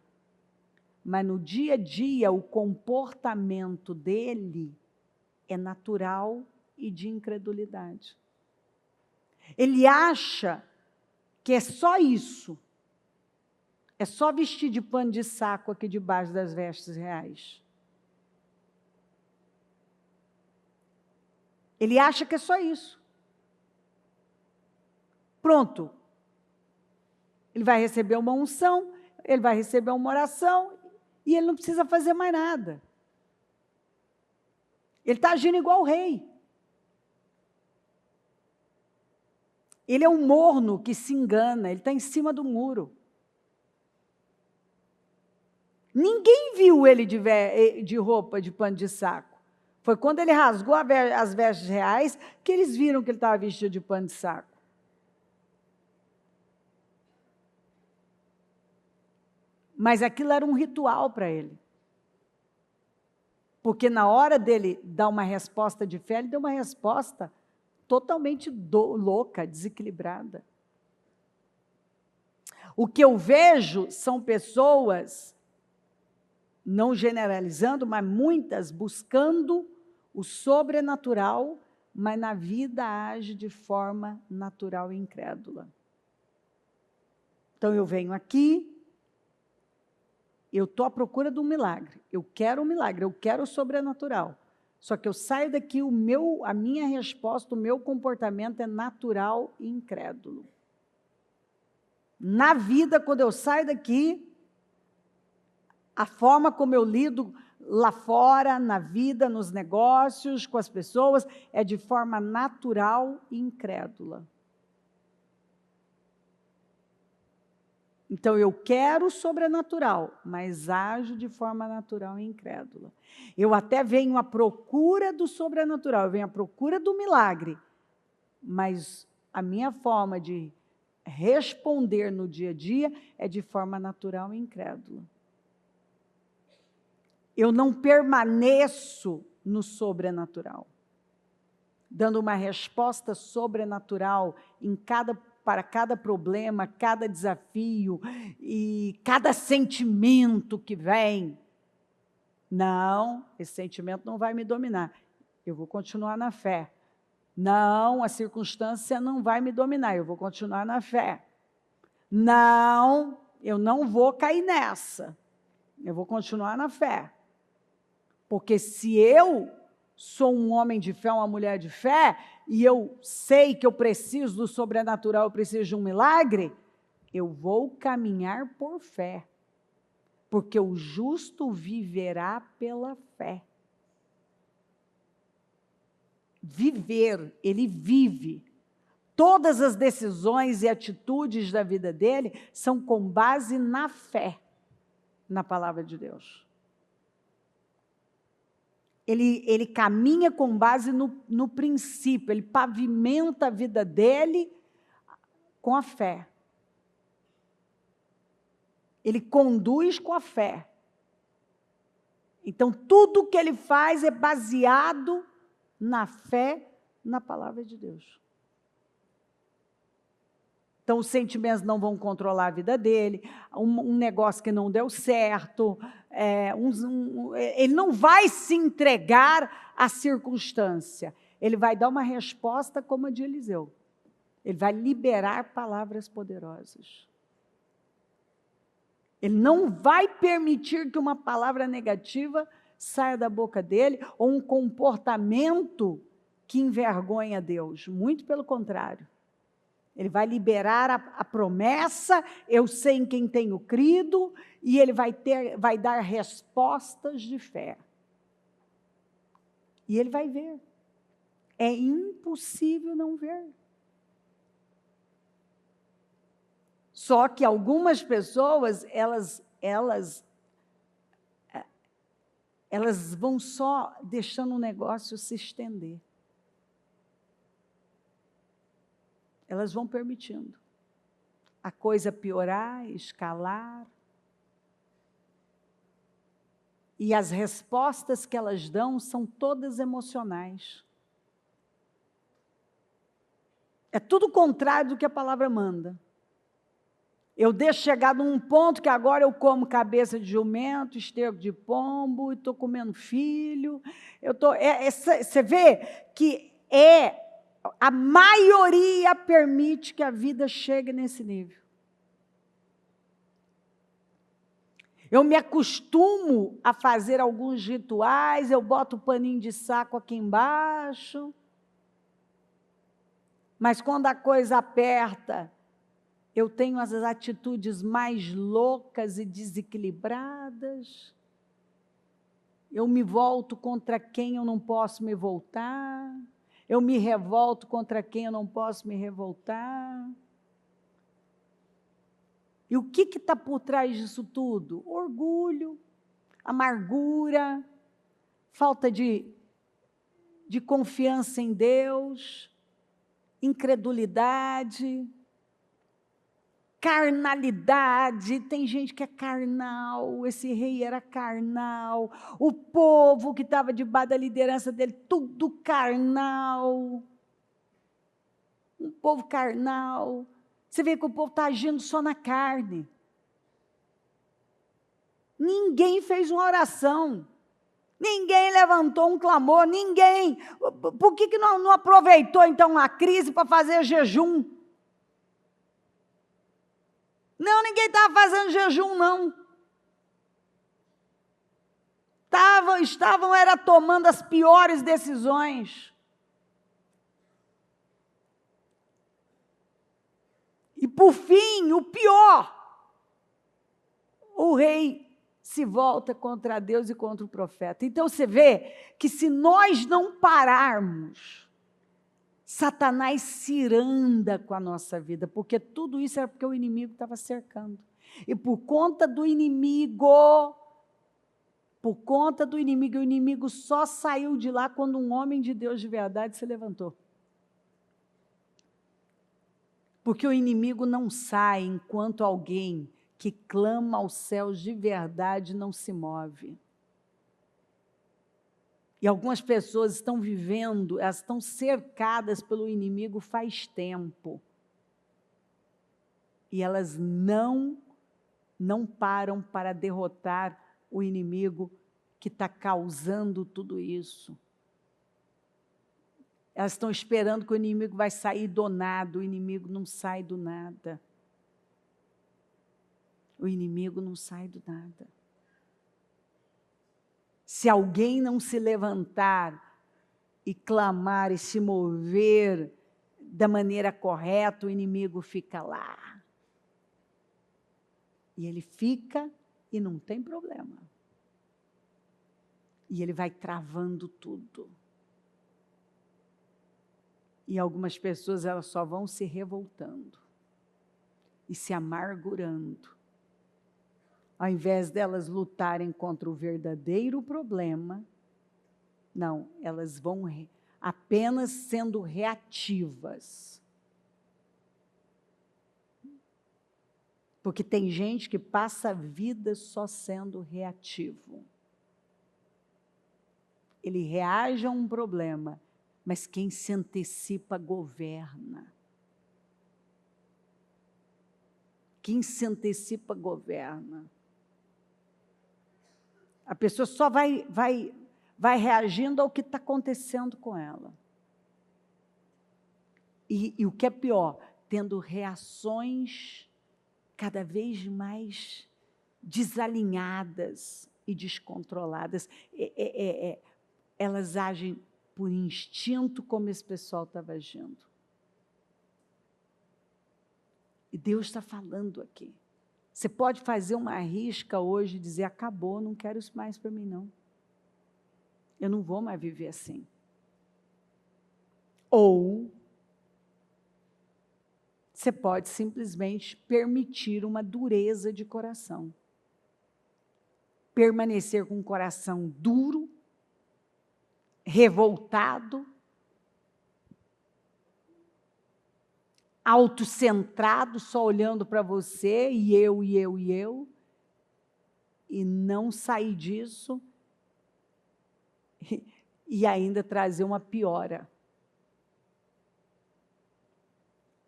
Mas no dia a dia, o comportamento dele é natural e de incredulidade. Ele acha que é só isso. É só vestir de pano de saco aqui debaixo das vestes reais. Ele acha que é só isso. Pronto. Ele vai receber uma unção, ele vai receber uma oração, e ele não precisa fazer mais nada. Ele está agindo igual o rei. Ele é um morno que se engana, ele está em cima do muro. Ninguém viu ele de roupa de pano de saco. Foi quando ele rasgou as vestes reais que eles viram que ele estava vestido de pano de saco. Mas aquilo era um ritual para ele. Porque na hora dele dar uma resposta de fé, ele deu uma resposta totalmente louca, desequilibrada. O que eu vejo são pessoas, não generalizando, mas muitas buscando o sobrenatural, mas na vida age de forma natural e incrédula. Então eu venho aqui, eu estou à procura de um milagre, eu quero um milagre, eu quero o sobrenatural. Só que eu saio daqui, a minha resposta, o meu comportamento é natural e incrédulo. Na vida, quando eu saio daqui, a forma como eu lido lá fora, na vida, nos negócios, com as pessoas, é de forma natural e incrédula. Então, eu quero o sobrenatural, mas ajo de forma natural e incrédula. Eu até venho à procura do sobrenatural, eu venho à procura do milagre, mas a minha forma de responder no dia a dia é de forma natural e incrédula. Eu não permaneço no sobrenatural, dando uma resposta sobrenatural para cada problema, cada desafio e cada sentimento que vem. Não, esse sentimento não vai me dominar. Eu vou continuar na fé. Não, a circunstância não vai me dominar. Eu vou continuar na fé. Não, eu não vou cair nessa. Eu vou continuar na fé. Porque se eu sou um homem de fé, uma mulher de fé, e eu sei que eu preciso do sobrenatural, eu preciso de um milagre, eu vou caminhar por fé. Porque o justo viverá pela fé. Viver, ele vive. Todas as decisões e atitudes da vida dele são com base na fé, na palavra de Deus. Ele caminha com base no princípio, ele pavimenta a vida dele com a fé. Ele conduz com a fé. Então, tudo que ele faz é baseado na fé, na palavra de Deus. Então, os sentimentos não vão controlar a vida dele, um negócio que não deu certo, ele não vai se entregar à circunstância, ele vai dar uma resposta como a de Eliseu. Ele vai liberar palavras poderosas. Ele não vai permitir que uma palavra negativa saia da boca dele, ou um comportamento que envergonha Deus. Muito pelo contrário. Ele vai liberar a promessa, eu sei em quem tenho crido, e ele vai dar respostas de fé. E ele vai ver. É impossível não ver. Só que algumas pessoas, elas vão só deixando o negócio se estender. Elas vão permitindo a coisa piorar, escalar. E as respostas que elas dão são todas emocionais. É tudo o contrário do que a palavra manda. Eu deixo chegar num ponto que agora eu como cabeça de jumento, esterco de pombo, e estou comendo filho. Você vê que a maioria permite que a vida chegue nesse nível. Eu me acostumo a fazer alguns rituais, eu boto o paninho de saco aqui embaixo, Mas quando a coisa aperta, eu tenho as atitudes mais loucas e desequilibradas. Eu me volto contra quem eu não posso me voltar. Eu me revolto contra quem eu não posso me revoltar. E o que está por trás disso tudo? Orgulho, amargura, falta de confiança em Deus, incredulidade, carnalidade. Tem gente que é carnal, esse rei era carnal, o povo que estava debaixo da liderança dele, tudo carnal. Um povo carnal. Você vê que o povo está agindo só na carne. Ninguém fez uma oração. Ninguém levantou um clamor, ninguém. Por que não aproveitou, então, a crise para fazer jejum? Não, ninguém estava fazendo jejum, não. Estavam tomando as piores decisões. E, por fim, o pior, o rei se volta contra Deus e contra o profeta. Então, você vê que se nós não pararmos, Satanás ciranda com a nossa vida, porque tudo isso era porque o inimigo estava cercando. E por conta do inimigo, o inimigo só saiu de lá quando um homem de Deus de verdade se levantou. Porque o inimigo não sai enquanto alguém que clama aos céus de verdade não se move. E algumas pessoas estão vivendo, elas estão cercadas pelo inimigo faz tempo. E elas não param para derrotar o inimigo que está causando tudo isso. Elas estão esperando que o inimigo vai sair do nada. O inimigo não sai do nada. O inimigo não sai do nada. Se alguém não se levantar e clamar e se mover da maneira correta, o inimigo fica lá. E ele fica e não tem problema. E ele vai travando tudo. E algumas pessoas, elas só vão se revoltando e se amargurando. Ao invés delas lutarem contra o verdadeiro problema, não, elas vão apenas sendo reativas. Porque tem gente que passa a vida só sendo reativo. Ele reage a um problema, mas quem se antecipa governa. Quem se antecipa governa. A pessoa só vai reagindo ao que está acontecendo com ela. E o que é pior, tendo reações cada vez mais desalinhadas e descontroladas. Elas agem por instinto, como esse pessoal estava agindo. E Deus está falando aqui. Você pode fazer uma risca hoje e dizer, acabou, não quero isso mais para mim, não. Eu não vou mais viver assim. Ou você pode simplesmente permitir uma dureza de coração. Permanecer com um coração duro, revoltado, autocentrado, só olhando para você, e eu, e não sair disso, e ainda trazer uma piora.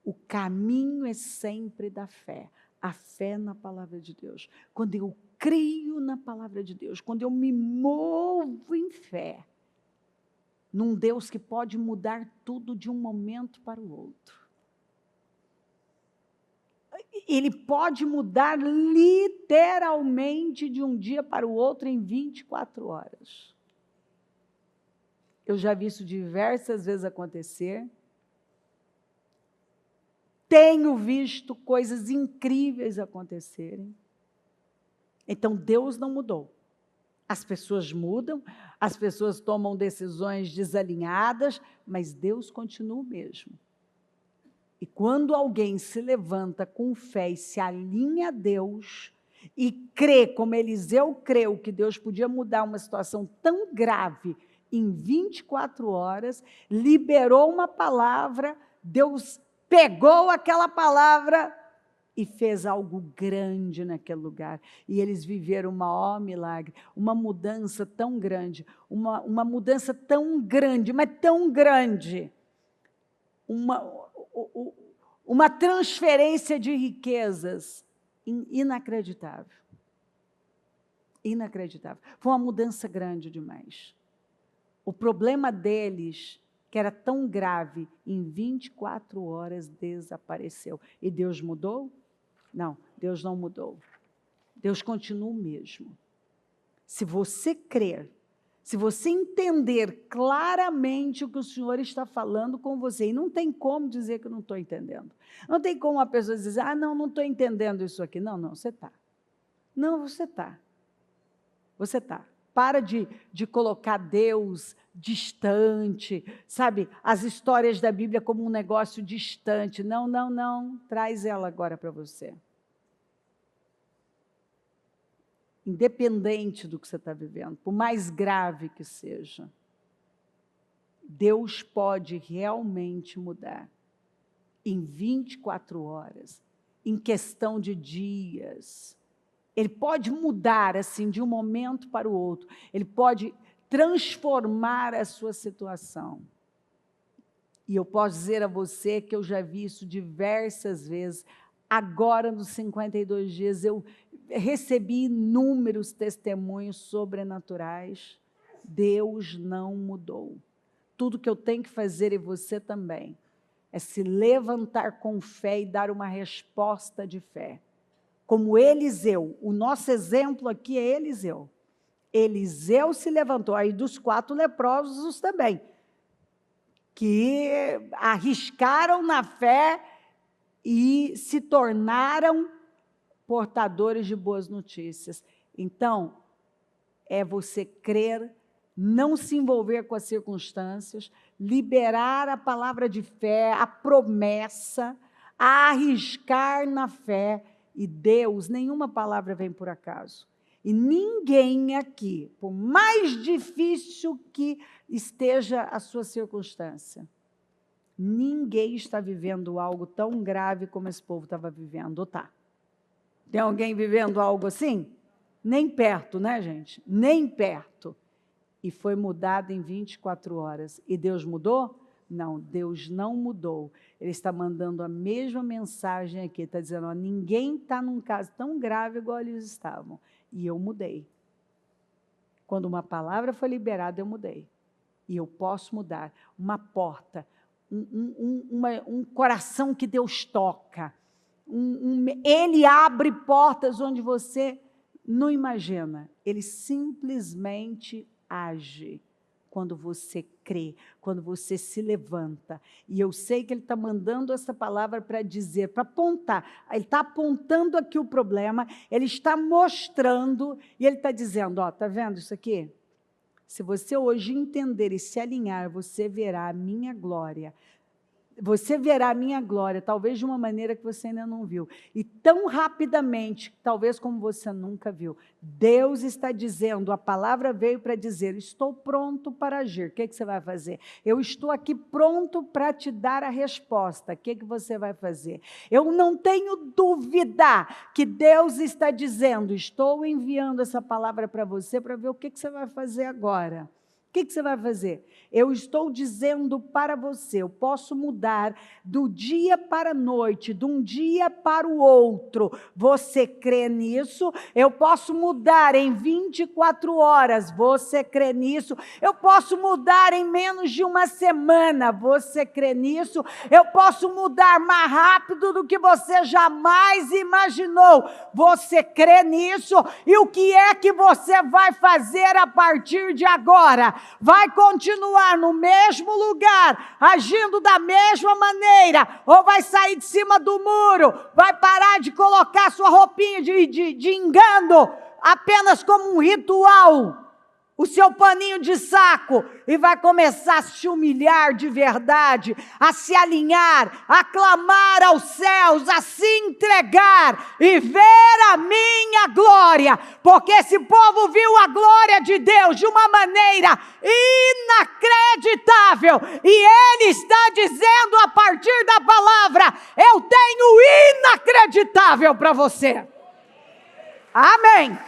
O caminho é sempre da fé, a fé na palavra de Deus. Quando eu creio na palavra de Deus, quando eu me movo em fé, num Deus que pode mudar tudo de um momento para o outro. Ele pode mudar literalmente de um dia para o outro em 24 horas. Eu já vi isso diversas vezes acontecer. tenho visto coisas incríveis acontecerem. Então, Deus não mudou. As pessoas mudam, as pessoas tomam decisões desalinhadas, mas Deus continua o mesmo. E quando alguém se levanta com fé e se alinha a Deus, e crê, como Eliseu creu, que Deus podia mudar uma situação tão grave em 24 horas, liberou uma palavra, Deus pegou aquela palavra e fez algo grande naquele lugar. E eles viveram o maior milagre, uma mudança tão grande, uma mudança tão grande, mas tão grande, uma transferência de riquezas inacreditável. Inacreditável. Foi uma mudança grande demais. O problema deles, que era tão grave, em 24 horas desapareceu. E Deus mudou? Não, Deus não mudou. Deus continua o mesmo. Se você crer, se você entender claramente o que o Senhor está falando com você, e não tem como dizer que eu não estou entendendo. Não tem como a pessoa dizer, não estou entendendo isso aqui. Não, você está. Não, você está. Você está. Para de colocar Deus distante, sabe? As histórias da Bíblia como um negócio distante. Não. Traz ela agora para você. Independente do que você está vivendo, por mais grave que seja, Deus pode realmente mudar. Em 24 horas, em questão de dias. Ele pode mudar assim de um momento para o outro. Ele pode transformar a sua situação. E eu posso dizer a você que eu já vi isso diversas vezes. Agora, nos 52 dias, eu recebi inúmeros testemunhos sobrenaturais. Deus não mudou. Tudo que eu tenho que fazer, e você também, é se levantar com fé e dar uma resposta de fé. Como Eliseu, o nosso exemplo aqui é Eliseu. Eliseu se levantou, aí dos 4 leprosos também, que arriscaram na fé e se tornaram portadores de boas notícias. Então, é você crer, não se envolver com as circunstâncias, liberar a palavra de fé, a promessa, arriscar na fé. E Deus, nenhuma palavra vem por acaso. E ninguém aqui, por mais difícil que esteja a sua circunstância, ninguém está vivendo algo tão grave como esse povo estava vivendo, ou está? Tem alguém vivendo algo assim? Nem perto, né, gente? Nem perto. E foi mudado em 24 horas. E Deus mudou? Não, Deus não mudou. Ele está mandando a mesma mensagem aqui, está dizendo, ninguém está num caso tão grave igual eles estavam. E eu mudei. Quando uma palavra foi liberada, eu mudei. E eu posso mudar. Uma porta, um coração que Deus toca. Ele abre portas onde você não imagina. Ele simplesmente age. Quando você crê, quando você se levanta. E eu sei que ele está mandando essa palavra para dizer, para apontar. Ele está apontando aqui o problema, ele está mostrando, e ele está dizendo, está vendo isso aqui? Se você hoje entender e se alinhar, você verá a minha glória. Você verá a minha glória, talvez de uma maneira que você ainda não viu. E tão rapidamente, talvez como você nunca viu. Deus está dizendo, a palavra veio para dizer, estou pronto para agir. O que você vai fazer? Eu estou aqui pronto para te dar a resposta. O que você vai fazer? Eu não tenho dúvida que Deus está dizendo, estou enviando essa palavra para você, para ver o que você vai fazer agora. O que você vai fazer? Eu estou dizendo para você, eu posso mudar do dia para a noite, de um dia para o outro. Você crê nisso? Eu posso mudar em 24 horas. Você crê nisso? Eu posso mudar em menos de uma semana. Você crê nisso? Eu posso mudar mais rápido do que você jamais imaginou. Você crê nisso? E o que é que você vai fazer a partir de agora? Vai continuar no mesmo lugar, agindo da mesma maneira, ou vai sair de cima do muro, vai parar de colocar sua roupinha de engano apenas como um ritual, o seu paninho de saco, e vai começar a se humilhar de verdade, a se alinhar, a clamar aos céus, a se entregar e ver a minha glória, porque esse povo viu a glória de Deus de uma maneira inacreditável, e Ele está dizendo a partir da palavra: eu tenho inacreditável para você. Amém.